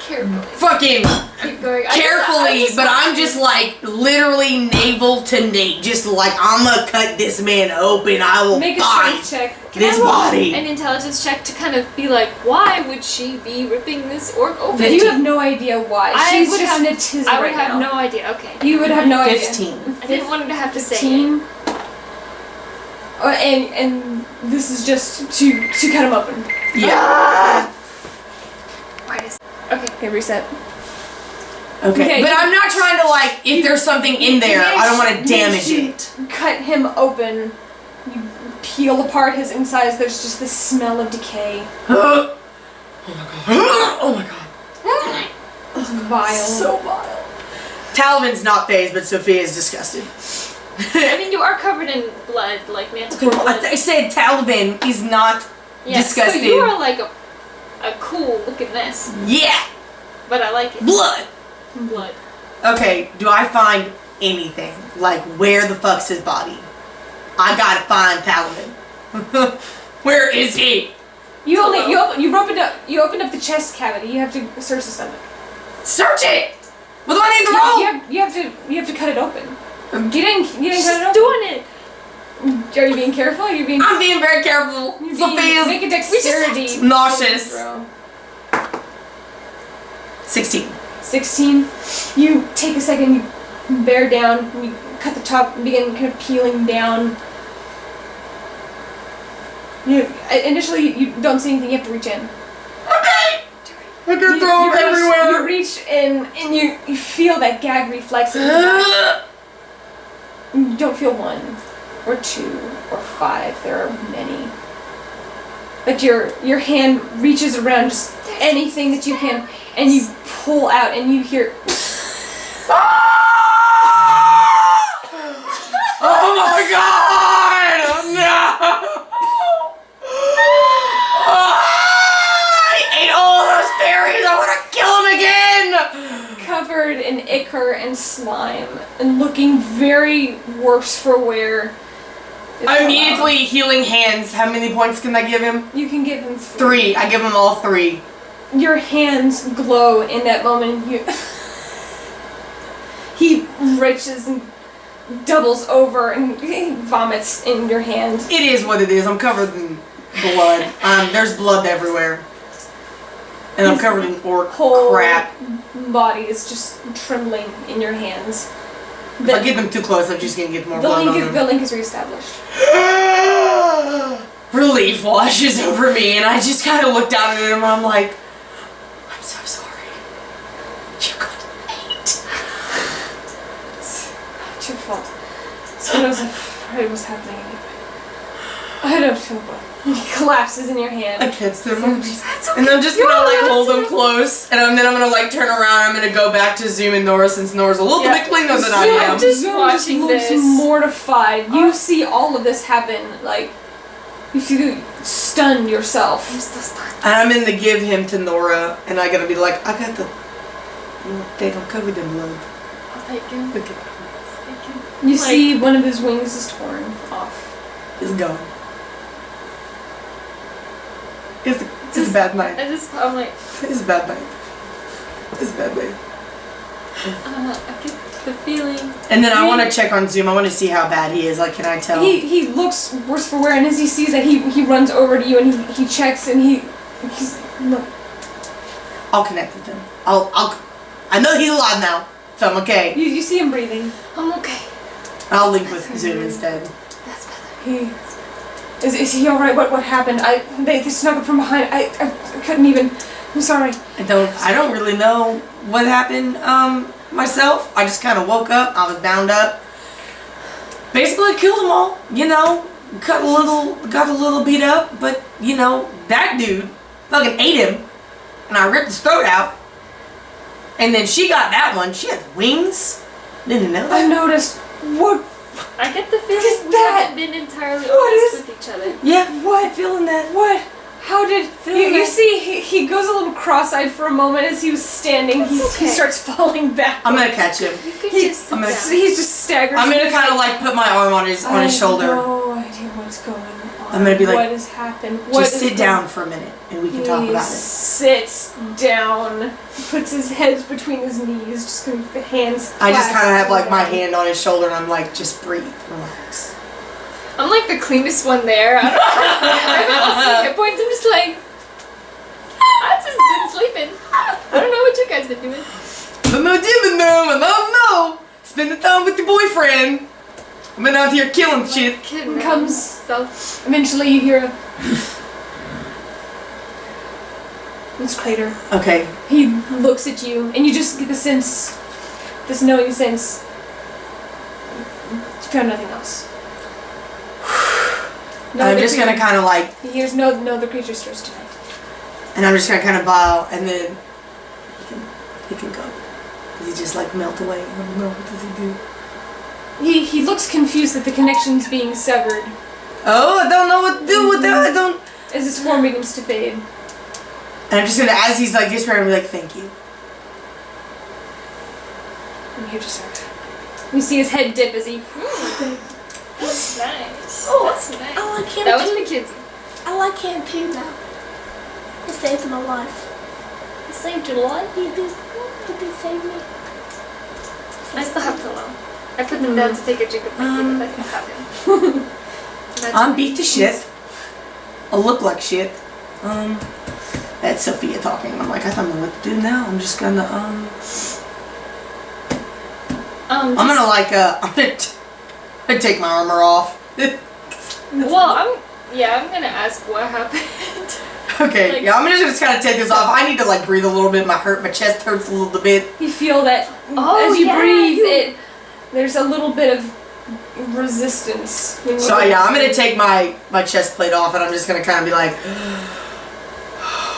Carefully. Fucking Keep going. carefully, but I'm just like literally navel to nape. Just like I'm gonna cut this man open. I will Make a find strength check. this Can I roll body. an intelligence check to kind of be like, why would she be ripping this orc open? But you have no idea why. She's would just have- in a tizzy I would right have now. no idea. Okay. You would have no idea. 15. I didn't want her to have to say it. 15. And this is just to cut him open. Yeah. Why does? Okay. Reset. Okay. But I'm not trying to like, if there's something in there, I don't want to damage it. Cut him open. You peel apart his insides. There's just this smell of decay. Oh my god. Oh my god. It's vile. So vile. Talavin's not phased, but Sophia is disgusted. I mean, you are covered in blood, like manticore Okay, blood. I said Talavin is not Yes, disgusted. So you are like a cool looking mess, Yeah. but I like it. Blood. Blood. Okay, do I find anything? Like, where the fuck's his body? I gotta find Talavin. Where is he? You opened up the chest cavity. You have to search the stomach. Search it! What do I need to roll? You have to cut it open. You didn't cut it She's open. doing it. Are you being careful? Are you being? I'm being very careful. Sophia's Make a dexterity. nauseous. throw. 16. 16. You take a second. You bear down. You cut the top and begin kind of peeling down. Initially, you don't see anything. You have to reach in. Okay. I can throw him everywhere. You reach in and you feel that gag reflex. You don't feel 1 or 2 or 5. There are many. But your hand reaches around just anything that you can, and you pull out, and you hear. Oh my god! No! I ate all those berries! I want to kill him again! Covered in ichor and slime, and looking very worse for wear. Immediately healing hands. How many points can I give him? You can give him 3. I give him all 3. Your hands glow in that moment. He reaches and doubles over and vomits in your hand. It is what it is. I'm covered in blood. There's blood everywhere. And I'm covered in orc Whole crap. body is just trembling in your hands. If I get them too close, I'm just gonna get more The blood on link them. is reestablished. Relief washes over me, and I just kind of look down at him, and I'm like, I'm so sorry. You got 8. It's not your fault. It's what I was afraid was happening anyway. I don't feel well. He collapses in your hand. I kissed him, and I'm just gonna like hold him close, and then I'm gonna like turn around. I'm gonna go back to Zoom and Nora since Nora's a little bit cleaner than I am. Zoom watching looks this. mortified. You see all of this happen, like you feel stunned yourself. I'm still stuck. And I'm gonna give him to Nora, and I gotta be like, I got the. They don't cover them blood. I'll take him. Okay, Thank you. You Like- see one of his wings is torn off. it's gone. It's a bad night. I'm like, It's a bad night. It's a bad night. I get the feeling. And then I want to check on Zoom. I want to see how bad he is. Like, can I tell? He looks worse for wear, and as he sees that, he runs over to you and he checks and he's look. I'll connect with him. I know he's alive now, so I'm okay. You see him breathing. I'm okay. I'll link with Zoom instead. That's better. Is he all right? What happened? They snuck up from behind. I couldn't even. I'm sorry. I don't really know what happened myself. I just kind of woke up. I was bound up. Basically killed them all. You know, got a little beat up, but you know that dude fucking ate him, and I ripped his throat out. And then she got that one. She had wings. Didn't know that. I noticed. What? I get the feeling Is we that- haven't been entirely What honest is- with each other. Yeah. What? Feeling that. What? How did Feeling you it. see? He goes a little cross-eyed for a moment as he was standing. He okay. starts falling back. I'm gonna catch him. You could He- just sit I'm gonna- down. He's just staggering. I'm gonna kind of like put my arm on his shoulder. I have no idea what's going on. I'm gonna be like, what has happened? What Just is sit going- down for a minute and we can talk He about it. sits down, puts his head between his knees, just kind of hands. I just kind of have like my clasped hand on his shoulder and I'm like, just breathe, relax. I'm like the cleanest one there. I don't know. Hit points. I'm just like, I've just been sleeping. I don't know what you guys been doing. I don't know. Spend the time with your boyfriend. I've been out here killing shit. Kid And comes- stuff. Eventually, you hear a. It's Crater. Okay. He looks at you, and you just get the sense, this knowing sense. You found nothing else. I'm just gonna kind of like, He hears no other creature stirs tonight. and I'm just gonna kind of bow, and then he can go. Does he just like melt away? I don't know. What does he do? He looks confused that the connection's being severed Oh, I don't know what to do with that. I don't. as his form begins to fade. And I'm just gonna, as he's like disappearing, be like, thank you. I'm here to serve. You see his head dip as he. That's nice. Oh, That's nice. I like him That was too. Mackenzie. I like him too now. He saved my life. He saved your life. He did save me. I still have to know. I put them down to take a drink of my tea, but I still have him. I'm beat to shit. I look like shit. That's Sophia talking. I'm like, I don't know what to do now. I'm just gonna I'm gonna take my armor off. Well, I'm gonna ask what happened. Okay, Like- yeah, I'm just gonna take this off. I need to like breathe a little bit. My chest hurts a little bit. You feel that Oh, as you yeah, breathe, there's a little bit of resistance. When So yeah, I'm gonna take my chest plate off, and I'm just gonna kind of be like,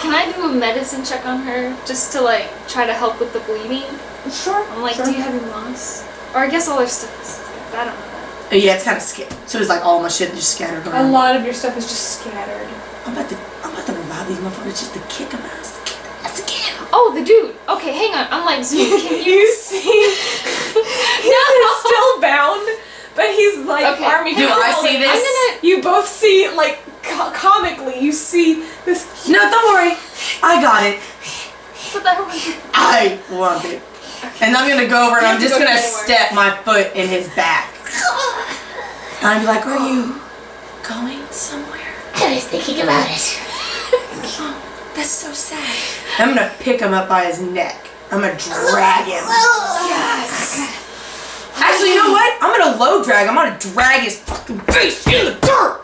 Can I do a medicine check on her just to like try to help with the bleeding? Sure. I'm like, sure. do you have your moss? Or I guess all her stuff is. I don't know that. oh, yeah, it's kind of scattered. So it's like all my shit just scattered A around. lot of your stuff is just scattered. I'm about to revive these motherfuckers just to kick them ass. That's again. Oh, the dude. Okay, hang on. I'm like, Zoom, can you? You see, he's still bound, but he's like Okay. army. Do I crawling. see this? I'm gonna. You both see like comically. You see this. No, don't worry. I got it. But that was. I want it. And I'm gonna go over and You I'm have to just go gonna forward. step my foot in his back. And I'm like, are you going somewhere? I was thinking about it. That's so sad. I'm gonna pick him up by his neck. I'm gonna drag him. Yes. Actually, you know what? I'm gonna low drag. I'm gonna drag his fucking face in the dirt.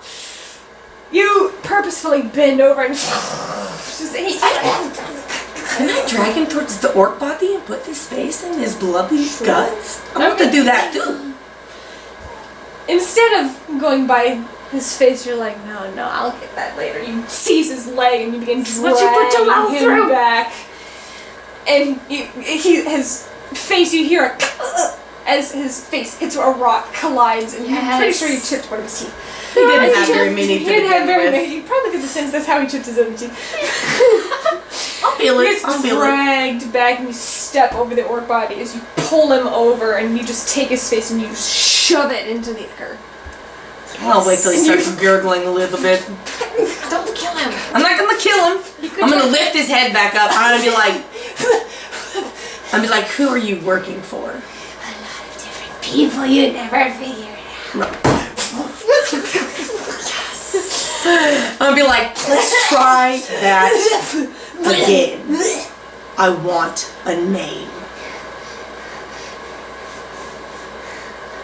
You purposefully bend over and just, Can I drag him towards the orc body and put his face in his bloody guts? I want to do that too. instead of going by his face, you're like, no, I'll get that later. You seize his leg and you begin What you put your mouth dragging him through? back. And his face, you hear a as his face hits a rock, collides, and you're pretty Yes. sure you chipped one of his teeth. He didn't have very many He to didn't have begin very with. many. You probably get the sense that's how he chipped his other teeth. I'll feel He it. gets I'll feel it. dragged back and you step over the orc body as you pull him over and you just take his face and you shove it into the air. I'll wait till he starts gurgling a little bit. Don't kill him. I'm not gonna kill kill him. I'm gonna lift his head back up. I'm gonna be like, who are you working for? A lot of different people you never figured out. I'm gonna be like, let's try that again. I want a name.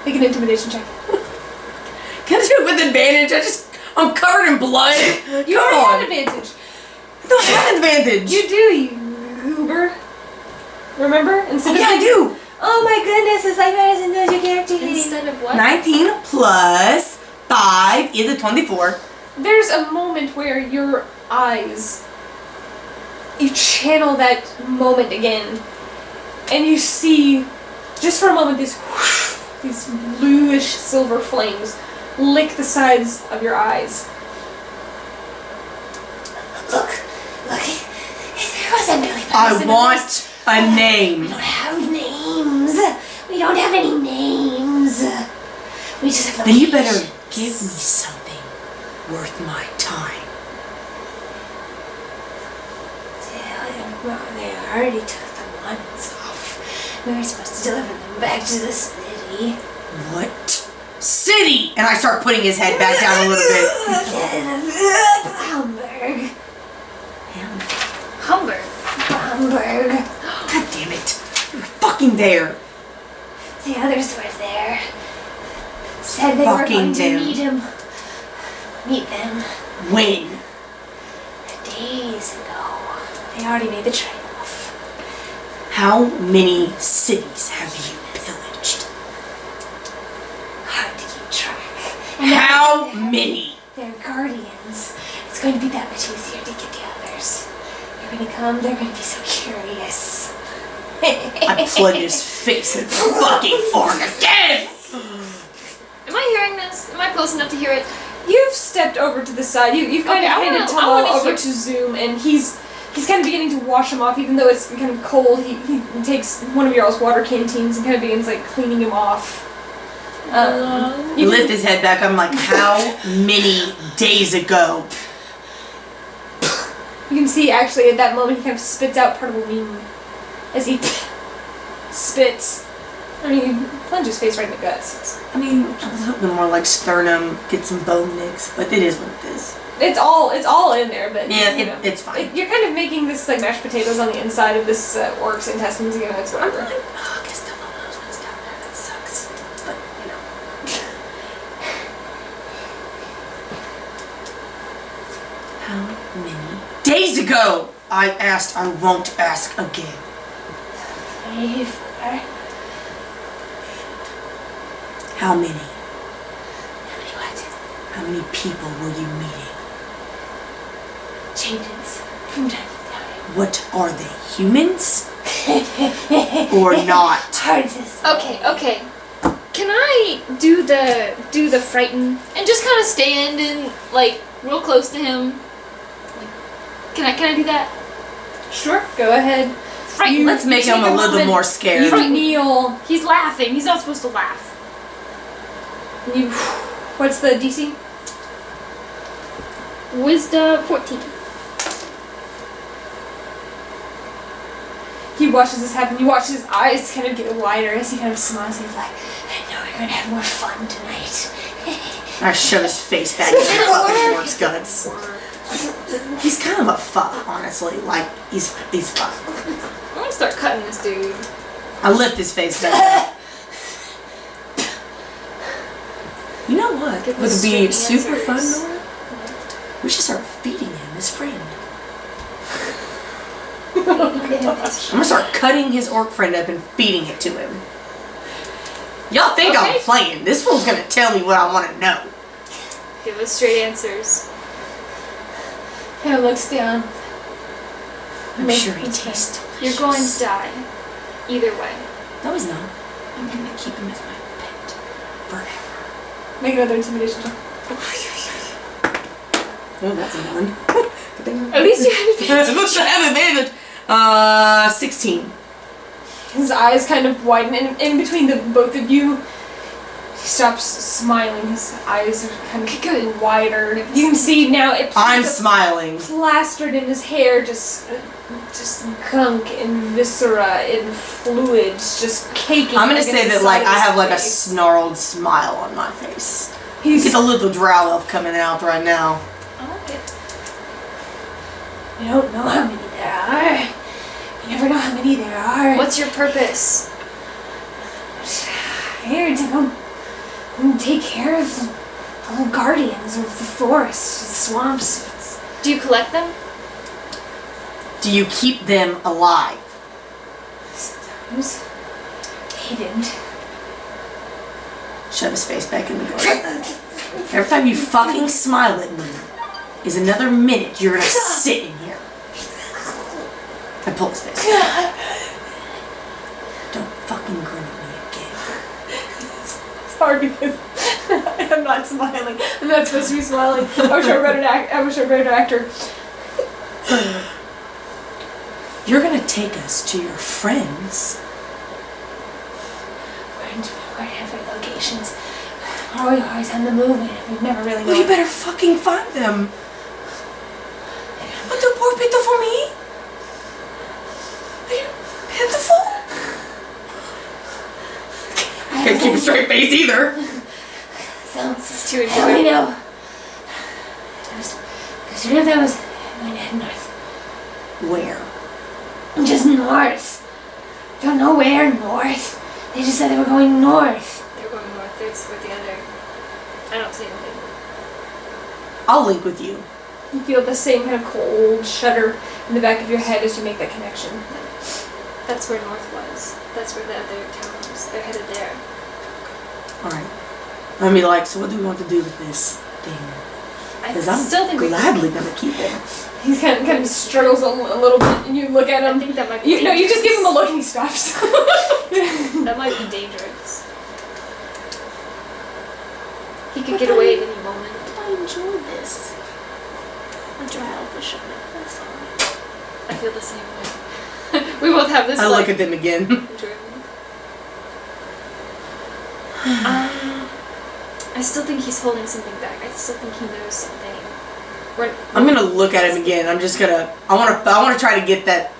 Make an intimidation check. Can I do it with advantage? I'm covered in blood. You Come already on. have advantage. I don't have advantage. You do, you goober. Remember? Instead Yeah, I do. Oh my goodness, it's like Madison knows your character. Instead of what? 19 plus 5 is a 24. There's a moment where your eyes, you channel that moment again, and you see, just for a moment, these bluish silver flames lick the sides of your eyes. Look, there was a million. I want a name. We don't have names. We don't have any names. We just have Then you better locations. give me something worth my time. Well, they already took the ones off. We were supposed to deliver them back to the city. What? City! And I start putting his head back down a little bit. Hamburg. Humber. Hamburg. God damn it. You're fucking there. The others were there. Said they were going to meet them When? days ago. They already made the trade-off. How many cities have you pillaged? Hard to keep track. How many? They're guardians. It's going to be that much easier to get the others. You're going to come, they're going to be so curious. I plunge his face in the fucking orc again! Am I hearing this? Am I close enough to hear it? You've stepped over to the side. You've kind Okay, of I handed wanna Tala over hear- to Zoom, and he's kind of beginning to wash him off, even though it's kind of cold. He takes one of your all's water canteens and kind of begins like cleaning him off. You lift his head back. I'm like, how many days ago? You can see actually at that moment he kind of spits out part of a wing as he spits. I mean, he plunges his face right in the guts. I mean, I was hoping more like sternum, get some bone nicks, but it is what it is. It's all in there, but Yeah, you know, it's fine. you're kind of making this like mashed potatoes on the inside of this orc's intestines. You know, it's I'm whatever. like, oh, I guess the mom knows what's down there. That sucks. But, you know. How many days ago? I asked, I won't ask again. 3, 4. How many? What? How many people were you meeting? Changes from time to time. What are they? Humans? Or not? Hard to say. Okay. Can I do the frighten and just kind of stand and like real close to him? Like, can I do that? Sure, go ahead. Frighten. Let's make him a little more scared. You kneel. He's laughing. He's not supposed to laugh. You. What's the DC? Wisdom 14. He watches this happen. You watch his eyes kind of get wider as he kind of smiles. He's like, I know we're gonna have more fun tonight. I shove his face back in the fucking orc's guts. He's kind of a fuck, honestly. Like, he's fuck. I'm gonna start cutting this dude. I lift his face back. You know what? Give Would us be straight super fun, answers. Nora? We should start feeding him his friend. I'm gonna start cutting his orc friend up and feeding it to him. Y'all think I'm Okay. playing. This fool's gonna tell me what I want to know. Give us straight answers. kind of looks down. I'm sure he tastes delicious. You're going to die. Either way. No, he's not. I'm gonna keep him as my pet forever. Make another intimidation check. Oh, that's a one. At least you had advantage. At least I have advantage. 16. His eyes kind of widen, and in between the both of you, stops smiling. His eyes are kind of Good. wider. You can see now I'm smiling. plastered in his hair, just gunk and viscera and fluids just caking. I'm gonna against say the that side like of I his have like a face. snarled smile on my face. He's It's a little drow elf coming out right now. I like it. You don't know how many there are. You never know how many there are. What's your purpose? Here to go and take care of the little guardians of the forest, the swamps. Do you collect them? Do you keep them alive? Sometimes hidden. Shove his face back in the garden. Every time you fucking smile at me is another minute you're gonna sit in here. I pull his face back. Don't fucking grin at me again. It's hard because I'm not smiling. I'm not supposed to be smiling. I wish I were a better actor. You're gonna take us to your friends. We're in every locations. We're always on the move, and we've never really Well, you known. better fucking find them. What the poor pitiful me? Are you pitiful? Can't keep a straight face either. So, This is too I only enjoyable. know. Because one of them was going to head north. Where? Just north. Don't know where north. They just said they were going north. They're going north. That's where the other. I don't see anything. I'll link with you. You feel the same kind of cold shudder in the back of your head as you make that connection. That's where north was. That's where the other town was. They're headed there. Alright. I mean, like, so what do we want to do with this thing? I Because I'm still think gladly gonna keep it. He kind of struggles a little bit, and you look at I him. think that might be. You just give him a dangerous. look, and he stops. That might be dangerous. He could get away at any moment. I enjoy this. A dry elfish of it, that's all. I feel the same way. We both have this. I like, look at them again. enjoyment. I still think he's holding something back. I still think he knows something. I'm gonna look at him again. I'm just gonna. I wanna try to get that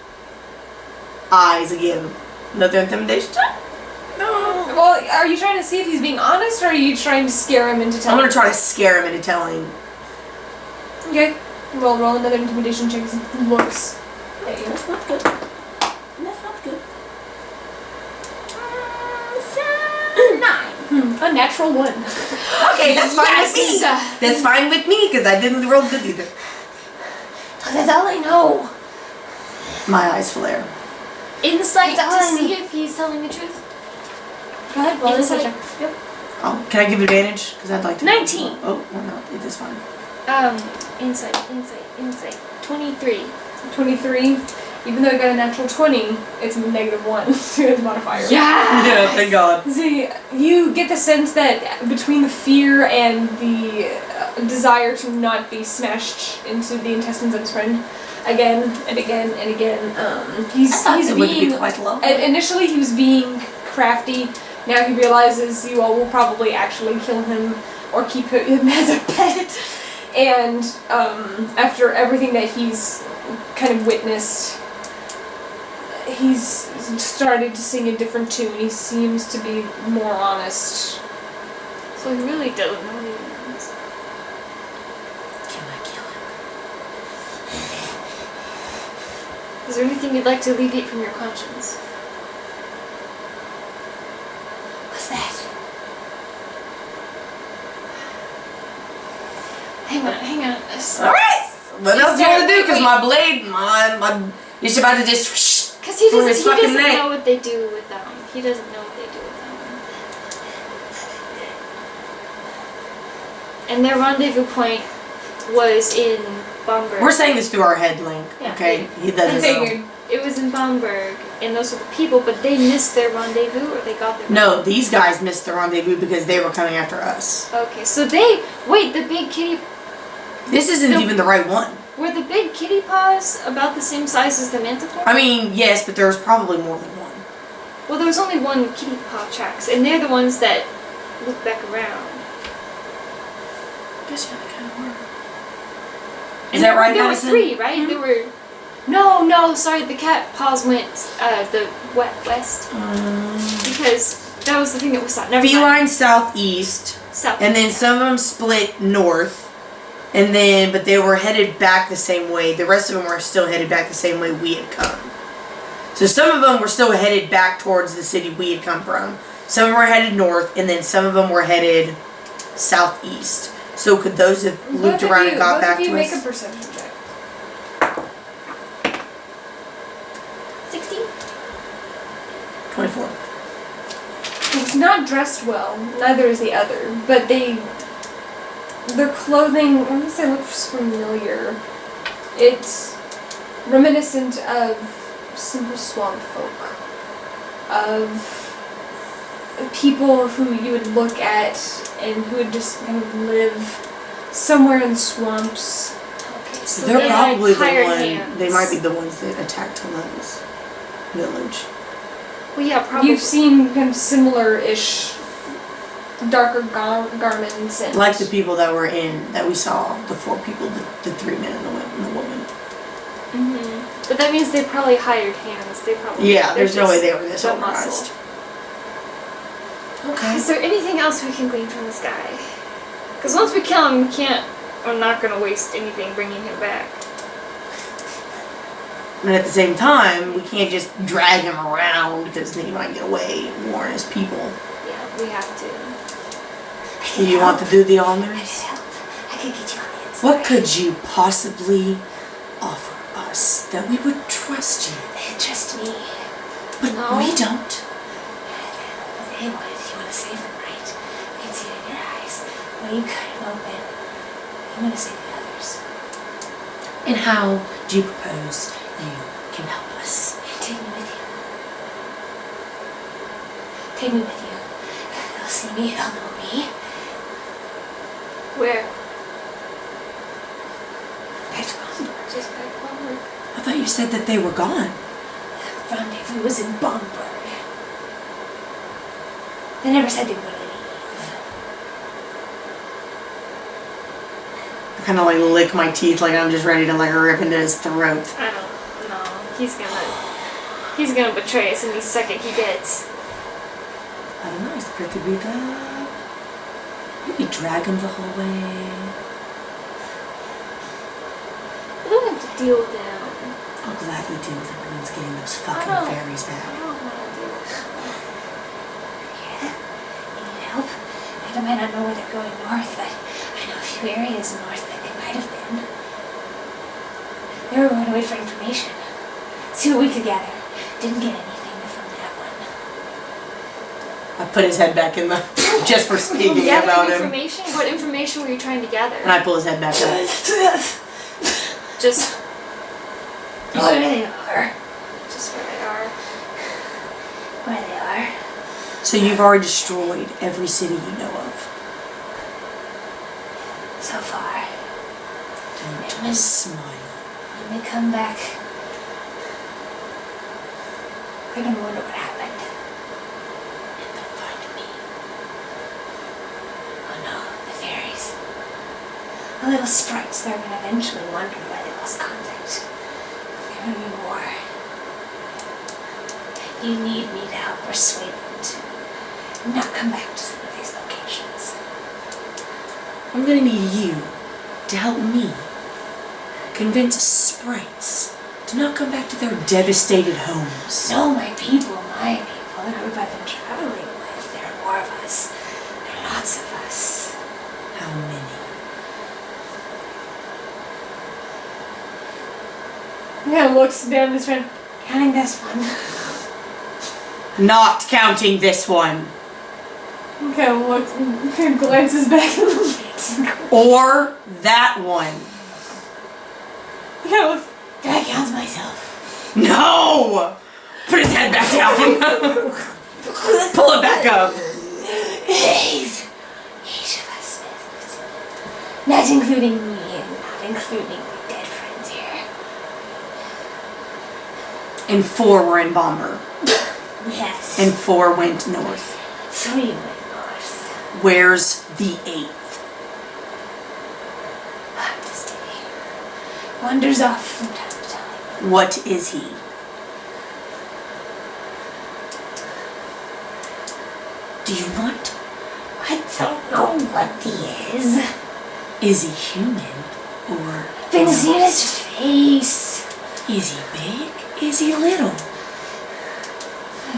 eyes again. Another intimidation check? No. Well, are you trying to see if he's being honest, or are you trying to scare him into I'm telling? gonna try to scare him into telling. Okay. Roll another intimidation check. As he looks at you. That's not good. That's not good. 9. A natural 1. Okay, that's fine with me. That's fine with me because I didn't roll good either. That's all I know. My eyes flare. Insight It's to on. see if he's telling the truth. Go ahead. Roll Insight. insight check. Yep. Oh, can I give advantage? Because I'd like to. 19. Oh, no, it is fine. Insight. 23. 23. Even though I got a natural 20, it's -1 to his modifier. Yeah, thank God. See, you get the sense that between the fear and the desire to not be smashed into the intestines of his friend again and again and again, he's it would be being. quite lovely. Initially, he was being crafty. Now he realizes you all will probably actually kill him or keep him as a pet. And after everything that he's kind of witnessed, he's started to sing a different tune. He seems to be more honest. So he really doesn't know what he means. Can I kill him? Is there anything you'd like to alleviate from your conscience? What's that? Hang on. Alright! What else do you want to do? Because my blade, my it's about to just. Because he Through his doesn't fucking neck. know what they do with them. He doesn't know what they do with them. And their rendezvous point was in Bomberg. We're saying this through our head link, Yeah. okay? He I doesn't know. figured. It was in Bomberg, and those were the people, but they missed their rendezvous, or they got their No, these guys missed the rendezvous because they were coming after us. Okay, so wait, the big kitty, This isn't No. even the right one. were the big kitty paws about the same size as the manticore? I mean, yes, but there's probably more than one. Well, there was only one kitty paw tracks, and they're the ones that look back around. I guess yeah, they kind of were. And that right, there Madison? were 3, right? There were... No, sorry, the cat paws went the west. Because that was the thing that we saw. Never Feline mind. southeast. South. And then some of them split north. And then, but they were headed back the same way. The rest of them were still headed back the same way we had come. So some of them were still headed back towards the city we had come from. Some of them were headed north, and then some of them were headed southeast. So could those have looped around and got back to us? Both of you make a perception check. 16? 24. He's not dressed well, neither is the other, but their clothing, I'm gonna say, looks familiar. It's reminiscent of simple swamp folk, of people who you would look at and who would just kind of live somewhere in swamps. Okay, so They're probably the hired one. hands. They might be the ones that attacked Talav's village. Well, yeah, probably. You've seen kind of similar-ish darker garments and Like the people that were that we saw, the 4 people, the 3 men and the woman. Mm-hmm. But that means they probably hired hands. They probably. Yeah, there's no way they were this the organized. muscle. Okay. Is there anything else we can glean from this guy? Because once we kill him, we're not going to waste anything bringing him back. And at the same time, we can't just drag him around because then he might get away and warn his people. Yeah, we have to. Do you want to do the I honors? could help. I could get you on the inside. What could you possibly offer us that we would trust you? Trust me. But No. we don't. They wanted you want to save them, right? I can see it in your eyes. When you cut them open, you want to save the others. And how do you propose you can help us? Take me with you. Take me with you. They'll see me, they'll know me. Where? Back to Bomber. Just back forward. I thought you said that they were gone. Rendezvous was in Bomberg. They never said they were going to leave. I kind of like lick my teeth like I'm just ready to like rip into his throat. I don't know. He's gonna betray us any second he gets. I don't know, he's supposed to be the... Maybe drag him the whole way. We don't have to deal with him. I'll gladly deal with him when he's getting those I fucking don't- fairies I back. don't want to deal with him. Yeah? You need help? I might not know where they're going north, but I know a few areas north that they might have been. They were going away for information. See what we could gather. Didn't get anything from that one. I put his head back in the... just for speaking Gathering about him. information? What information were you trying to gather? And I pull his head back up. Just Where they are. just where they are. Where they are. So you've already destroyed every city you know of. So far. Don't smile. When they come back, they're gonna wonder what happened. And they'll find me. Oh no, the fairies. The little sprites, they're gonna eventually wonder why they lost contact. They're gonna be more. You need me to help persuade them to not come back to some of these locations. I'm gonna need you to help me convince sprites to not come back to their devastated homes. No, my people, the group I've been traveling with, there are more of us. There are lots of us. How many? He kind of looks down at his friend. Counting this one. Not counting this one. He kind of looks, kind of glances back a little bit. Or that one. He kind of looks, Do I count myself? No! Put his head back down. Pull it back up. Each of us. Not including me and not including my dead friends here. And 4 were in Bomber. Yes. And 4 went north. 3 went north. Where's the 8th? Destiny wanders off from time to time. What is he? Do you want? I don't know what he is. Is he human? Or Been seeing his face. is he big? Is he little?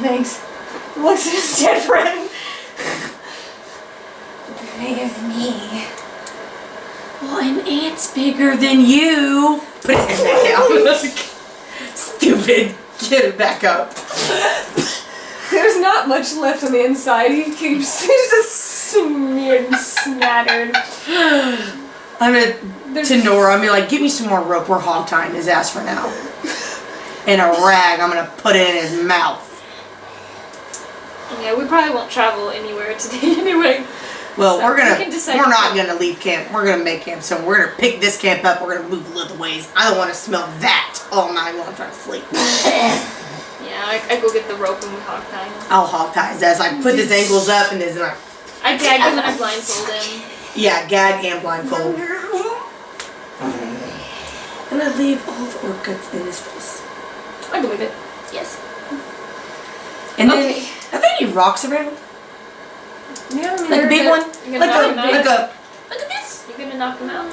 Thanks. Looks at his dead friend. Bigger than me. Well, an ant's bigger than you. Put his head back down. Stupid. Get it back up. There's not much left on the inside. He keeps he's just smeared and snattered. I'm gonna to Nora. I'm gonna be like, give me some more rope. We're hog tying his ass for now. And a rag. I'm gonna put it in his mouth. Yeah, we probably won't travel anywhere today anyway. Well, So we're we can decide not to- gonna leave camp. We're gonna make camp soon. We're gonna pick this camp up. We're gonna move a little ways. I don't want to smell that all night while I'm trying to sleep. Yeah, I go get the rope and we hog tie him. I'll hog tie his ass. I put his ankles up and then I gag him and I blindfold him. yeah, gag and blindfold. And I leave all the orc guts in his face. I believe it. Yes. And then, Okay. are there any rocks around? Yeah, I mean, Like a big one? You're Like gonna knock him out? look at this. You gonna knock him out?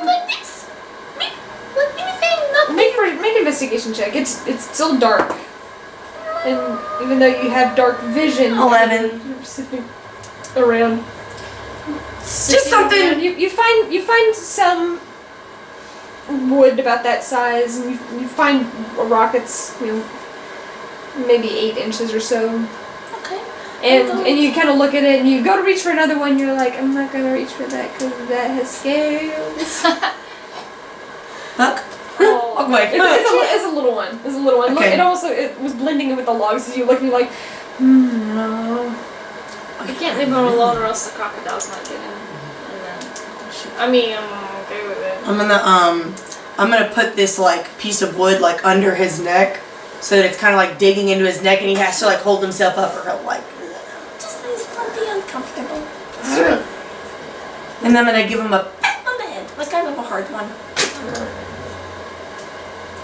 Like this. Like anything, nothing. Make an investigation check. It's still dark, and even though you have dark vision, 11. you're sniffing around. Just something. around. You find some wood about that size, and you find a rock that's maybe 8 inches or so. Okay. And you kind of look at it, and you go to reach for another one. You're like, I'm not gonna reach for that because that has scales. Look. Oh. Walk away. It's a little one. It's a little one. Okay. Look, it was blending in with the logs as you look, and you're like, no. You can't leave him alone or else the crocodile's not getting him. And then, I mean, I'm okay with it. I'm gonna put this like piece of wood like under his neck, so that it's kind of like digging into his neck, and he has to like hold himself up, or he'll like just he's gonna be uncomfortable. And then I'm gonna give him a pat on the head, like kind of a hard one.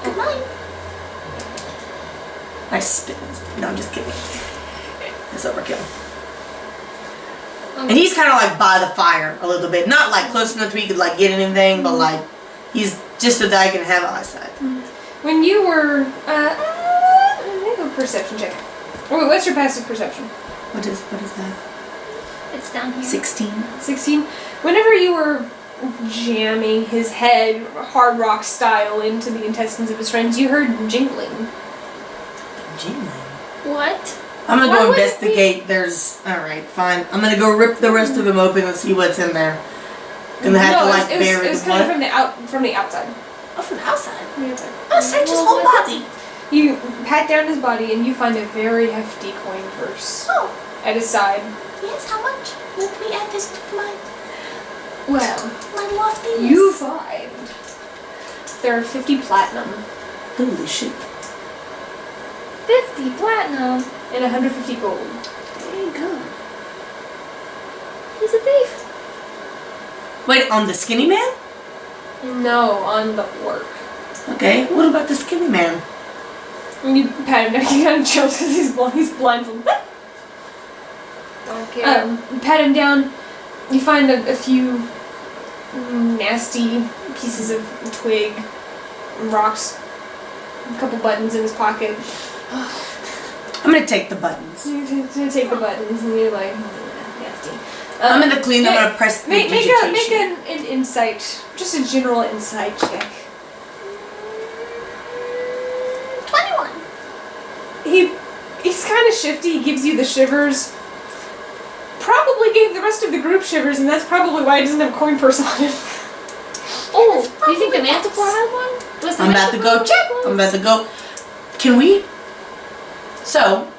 Good night. I spit. No, I'm just kidding. It's overkill. And he's kind of like by the fire a little bit, not like close enough to where he could like get anything, but like he's just so that I can have eyesight. When you were, make a perception check. Oh, wait, what's your passive perception? What is that? It's down here. 16. 16. Whenever you were jamming his head, hard rock style, into the intestines of his friends, you heard jingling. Jingling. What? I'm gonna Why go would it investigate. Alright, fine. I'm gonna go rip the rest of them open and see what's in there. Gonna have to like bury it was the kind of blood. from the outside. Oh, from the outside. From the outside. Oh, search his whole body. You pat down his body and you find a very hefty coin purse Oh, at his side. yes. How much? Let me add this to my Well, loftiness. you find there are 50 platinum Holy shit. 50 platinum. and 150 gold. There you go. He's a thief. Wait, on the skinny man? No, on the orc. Okay. What about the skinny man? When you pat him down, he kind of chills because he's blindfolded. Don't care. You pat him down. You find a few nasty pieces of twig, rocks, a couple buttons in his pocket. I'm gonna take the buttons. You take the buttons and you're like, nasty. I'm gonna clean them. I'm yeah, gonna press the Make vegetation. an insight, just a general insight check. 21. He's kind of shifty. He gives you the shivers. Probably gave the rest of the group shivers, and that's probably why he doesn't have a coin purse on him. Oh, do you think the Manticore had one? Was the I'm about to Manticore go check. close? I'm about to go. Can we? So,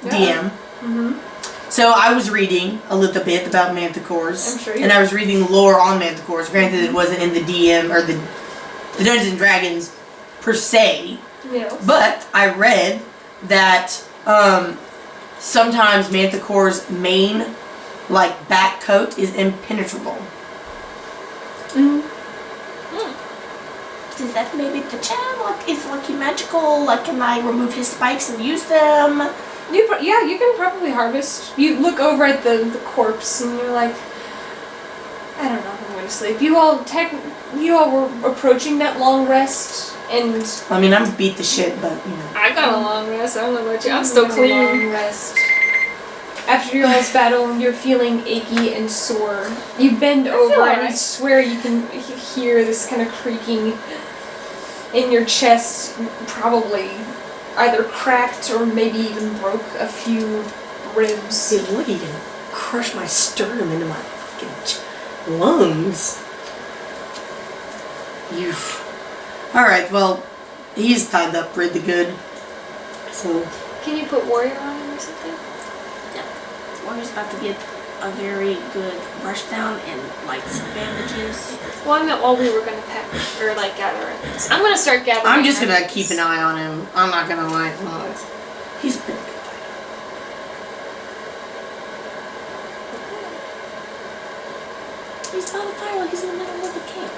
Yeah. DM. Mm-hmm. So I was reading a little bit about manticores, I'm sure you and I was reading lore on manticores. Granted, it wasn't in the DM or the Dungeons and Dragons per se, Yeah. but I read that sometimes manticore's main, like, back coat is impenetrable. Is that maybe the charm? Like, is Lucky magical? Like, can I remove his spikes and use them? You can probably harvest. You look over at the corpse and you're like, I don't know, I'm going to sleep. You all were approaching that long rest, and I mean, I'm beat the shit, but, you know. I got a long rest. I don't know about you. I'm still clean. Long rest. After your all's battle, you're feeling achy and sore. You bend over, and I alright. swear you can hear this kind of creaking in your chest, probably either cracked or maybe even broke a few ribs. It would even crush my sternum into my fucking lungs. Alright, well, he's tied up pretty good. So, Can you put warrior on him or something? Warrior's about to get a very good brush down and like some bandages. Well, I meant while we were gonna pack or like gather our things. I'm gonna start gathering. I'm just our gonna things. keep an eye on him. I'm not gonna lie. He's pretty good. He's by the fire like he's in the middle of the camp.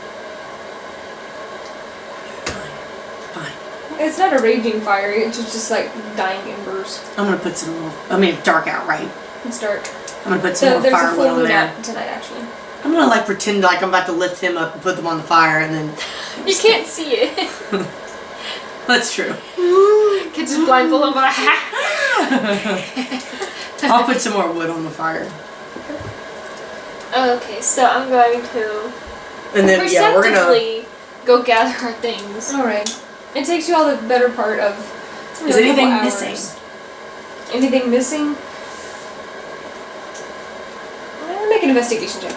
Fine. It's not a raging fire, it's just like dying embers. I'm gonna put some more, I mean, it's dark out, right? It's dark. I'm gonna put some So more there's a firewood full on moon there. out tonight, actually. I'm gonna like pretend like I'm about to lift him up and put them on the fire and then... You can't see it. That's true. Kids just blindfold him, but I'll put some more wood on the fire. Okay, so I'm going to And then, yeah, we're gonna... perceptively go gather our things. Alright. It takes you all the better part of Is a anything couple missing? hours. Anything missing? Make an investigation check.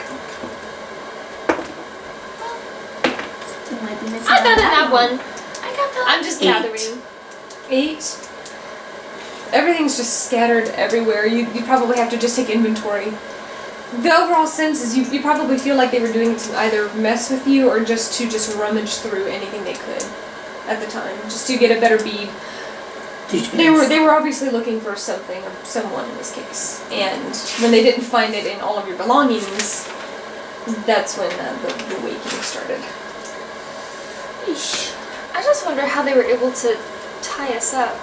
Something might be missing. I got that one. I got that. I'm just 8. gathering. 8. Everything's just scattered everywhere. You probably have to just take inventory. The overall sense is you probably feel like they were doing it to either mess with you or just to rummage through anything they could at the time, just to get a better bead. They were obviously looking for something or someone in this case, and when they didn't find it in all of your belongings, that's when the waking started. Eesh. I just wonder how they were able to tie us up.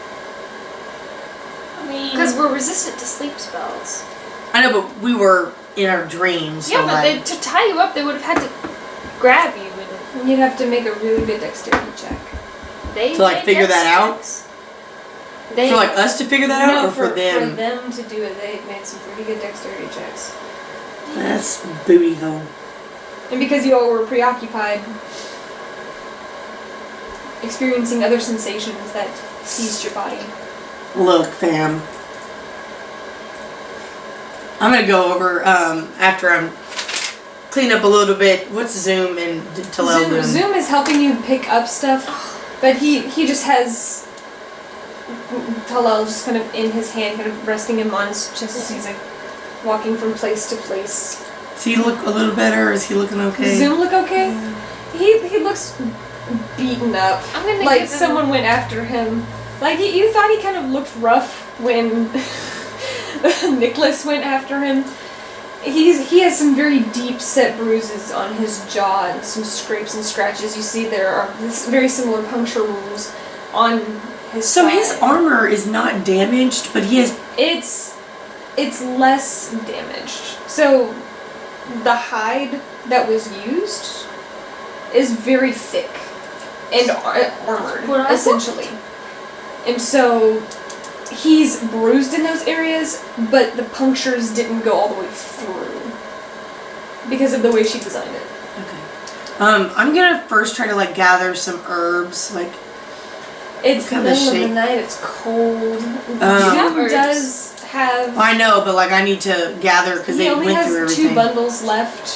I mean, Because we're resistant to sleep spells. I know, but we were in our dreams. Yeah, so but like, to tie you up, they would have had to grab you. And You'd have to make a really good dexterity check. they To, like, made figure that dex out? checks. They, for like us to figure that out, No, or for them? For them to do it, they made some pretty good dexterity checks. That's booty hole. And because you all were preoccupied, experiencing other sensations that seized your body. Look, fam. I'm gonna go over after I'm clean up a little bit. What's Zoom and Talavin? Zoom is helping you pick up stuff, but he just has Talal just kind of in his hand, kind of resting him on his chest as he's like walking from place to place. Does he look a little better? Is he looking okay? Does Zoom look okay? He looks beaten up. I'm gonna Like give him- someone went after him. Like you thought he kind of looked rough when Nicholas went after him. He has some very deep set bruises on his jaw and some scrapes and scratches. You see there are very similar puncture wounds on his So side. his armor is not damaged, but he has... It's less damaged. So the hide that was used is very thick and armored, What I essentially. And so he's bruised in those areas, but the punctures didn't go all the way through because of the way she designed it. Okay. I'm gonna first try to like gather some herbs, like... It's the kind of middle of the shape? night, it's cold. have Jim herbs. does have... I know, but like I need to gather because he they only went has through 2 everything. bundles left.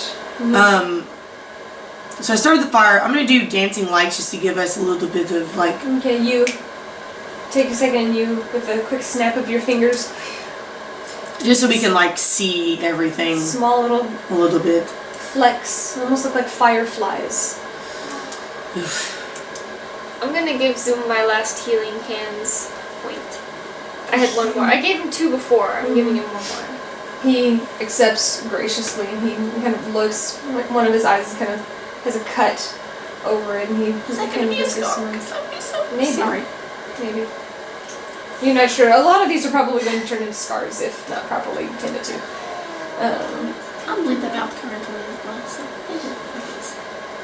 So I started the fire. I'm gonna do dancing lights just to give us a little bit of like... Okay, you take a second and you, with a quick snap of your fingers, Just so we can like see everything small little a little bit. flecks, almost look like fireflies. I'm gonna give Zoom my last healing hands point. I had one more. I gave him 2 before. I'm giving him 1 more. He accepts graciously. He kind of looks. One of his eyes kind of has a cut over it, and he. Is that gonna be a scar? Because that would be so Maybe. sorry. Maybe. You're not sure. A lot of these are probably going to turn into scars if not properly tended to. I'm bleeding out currently as well, so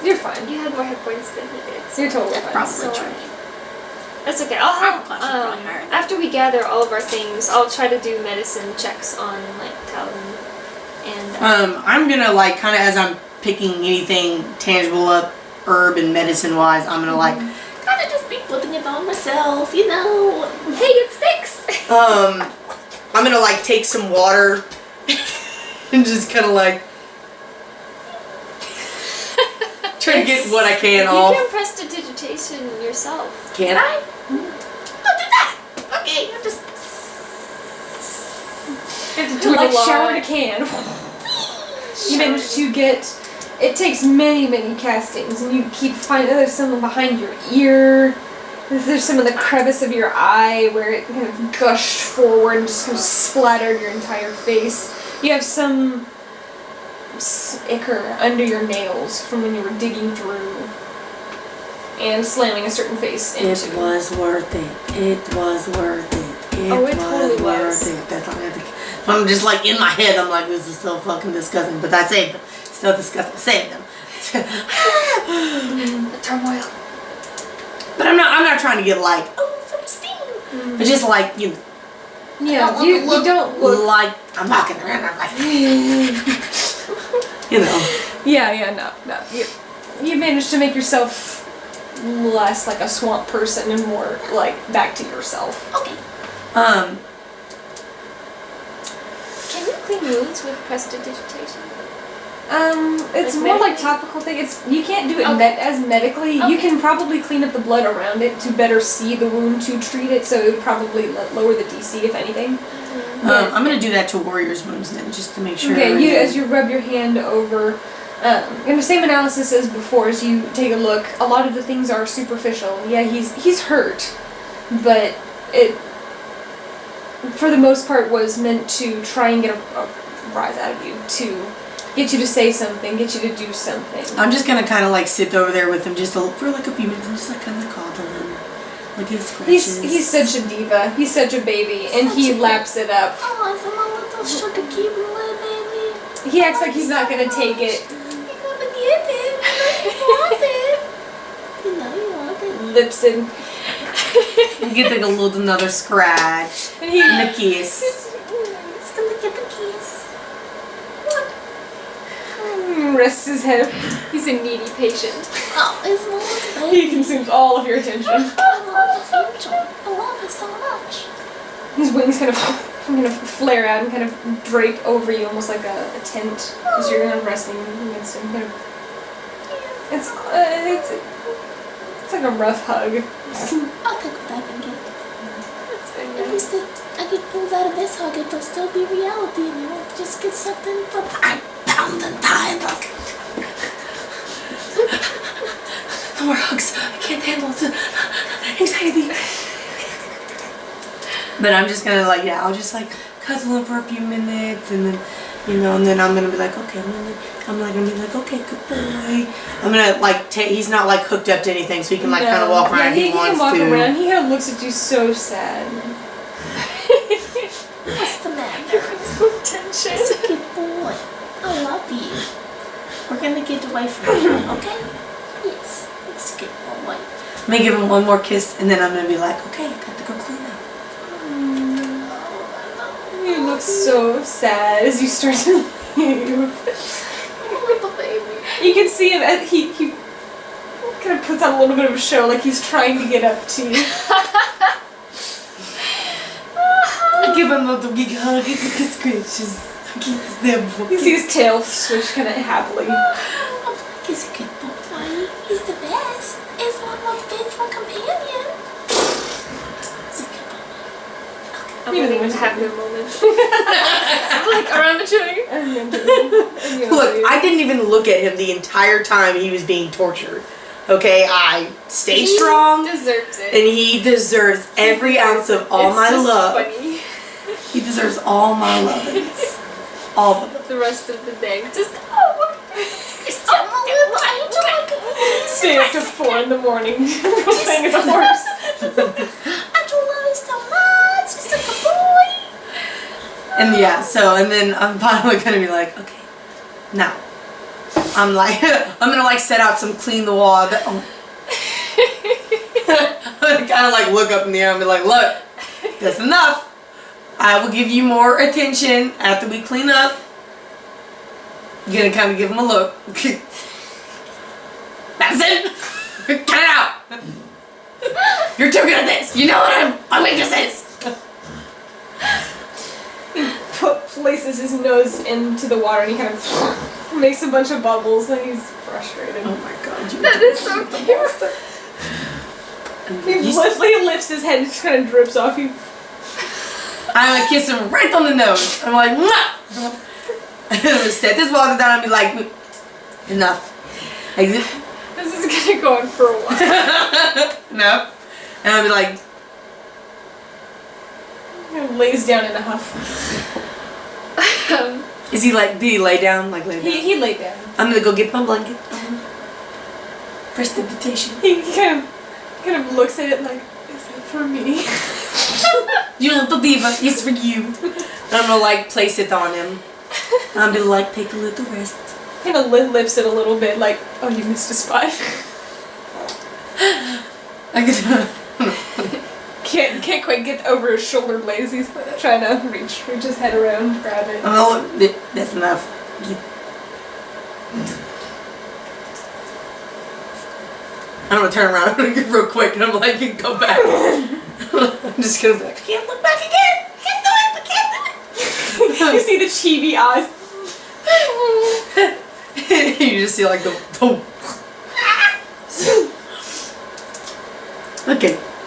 You're fine. You had more hit points than he did. So You're totally that's fine. probably So, true. that's okay. I'll Armor help. class is probably higher than After we gather all of our things, I'll try to do medicine checks on like Talavin and. I'm gonna like kind of as I'm picking anything tangible up, herb and medicine wise, I'm gonna like kind of just be putting it on myself, you know. Hey, it sticks. I'm gonna like take some water and just kind of like try to get what I can You off. can prestidigitation yourself. Can I? I'll do that. Okay, I'm just. To like lot. shower a can. You manage to get. It takes many, many castings, and you keep finding. There's some behind your ear. There's some in the crevice of your eye where it kind of gushed forward and just kind of splattered your entire face. You have some ichor under your nails from when you were digging through and slamming a certain face into. It was worth it. It was worth it. It Oh, it was totally worth was. it. That's all I have to. I'm just like in my head. I'm like, this is so fucking disgusting. But I saved them. Still disgusting. Saved them. The turmoil. But I'm not trying to get like, Oh, some steam. but just like you Yeah, I you don't don't look. like I'm walking around. I'm like, you know. Yeah, no. You managed to make yourself less like a swamp person and more like back to yourself. Okay. Can you clean wounds with prestidigitation? It's Like more like medically? topical thing. You can't do it Okay. as medically. You Okay. can probably clean up the blood around it to better see the wound to treat it, so it would probably lower the DC if anything. I'm gonna do that to warriors' wounds then, just to make sure. Okay, as you rub your hand over, and the same analysis as before, as you take a look, a lot of the things are superficial. Yeah, he's hurt, but it, for the most part, was meant to try and get a rise out of you, to get you to say something, get you to do something. I'm just gonna kind of like sit over there with him just for like a few minutes and just like kind of coddle him, like his scratches. He's such a diva. He's such a baby, and he laps it up. Oh, it's my little sugar cube little baby. He acts like he's not gonna take it. You're gonna get it. You want it. You know you want it. Lips in, You get like another scratch and he and a kiss. It's gonna get the kiss. rests his head. He's a needy patient. Oh, it's my little He baby. consumes all of your attention. I love the future. I love it so much. His wings kind of flare out and kind of drape over you, almost like a tent, as you're kind of resting against him. Kind of, it's like a rough hug. I'll take what I can get. That's very At nice. least I get pulled out of this hug, it'll still be reality and you won't just get sucked in from. I'm bound and tied. Look. No more hugs. I can't handle the anxiety. But I'm just gonna like, I'll just like cuddle him for a few minutes and then, and then I'm gonna be like, okay, gonna be like, okay, good boy. I'm gonna like he's not like hooked up to anything, so he can like kind of walk around if Yeah, he can wants walk to. around. He kind of looks at you so sad. What's the matter? Tension. It's a good boy. I love you. We're gonna get away from him, okay? Yes, it's a good boy. I'm gonna give him one more kiss and then I'm gonna be like, okay, I got to go clean up. You look so sad as you start to leave. Little baby. You can see him. He kind of puts on a little bit of a show, like he's trying to get up to you. I give him a little big hug, he scratches. I keep his nipple. You see his tail switch kind of happily. He's a good boy. He's the best. He's my most faithful companion. He's a good boy. I'm waiting to have your moment. Like around the tree. Look, I didn't even look at him the entire time he was being tortured. Okay, I stay He strong, deserves it. and he deserves every ounce of all It's my just love. funny. He deserves all my love. All of it. The rest of the day, just oh. I'm a little angel. Stay up to 4 in the morning playing as a horse. I do love you so much. You're such a boy. And yeah, so, and then I'm finally gonna be like, okay, now, I'm like, I'm gonna like set out some clean the wall. I'm gonna kind of like look up in the air and be like, look, that's enough. I will give you more attention after we clean up. You're gonna kind of give him a look. That's it. Cut it out. You're too good at this. You know what my weakness is. Places his nose into the water and he kind of makes a bunch of bubbles and he's frustrated. Oh my god, you That is so cute. He lifts his head and just kind of drips off you. I'm gonna kiss him right on the nose. I'm like, mwah! I'm gonna set this water down and be like, enough. Like, This is gonna go on for a while. no. And I'll be like, He lays down in a huff. is he like, did he lay down? Like, lay down? He laid down. I'm gonna go get my blanket. Prestidigitation. He kind of looks at it like, is it for me? You little diva, it's for you. And I'm gonna like place it on him. I'm gonna like take a little rest. Kind of lifts it a little bit like, oh, you missed a spot. I get Can't quite get over his shoulder blades. He's trying to reach his head around, grab it. Oh, that's enough. I'm gonna turn around real quick and I'm like, go back. I'm just gonna be like, I can't look back again. I can't do it. I can't do it. You see the chibi eyes. You just see like the. Okay.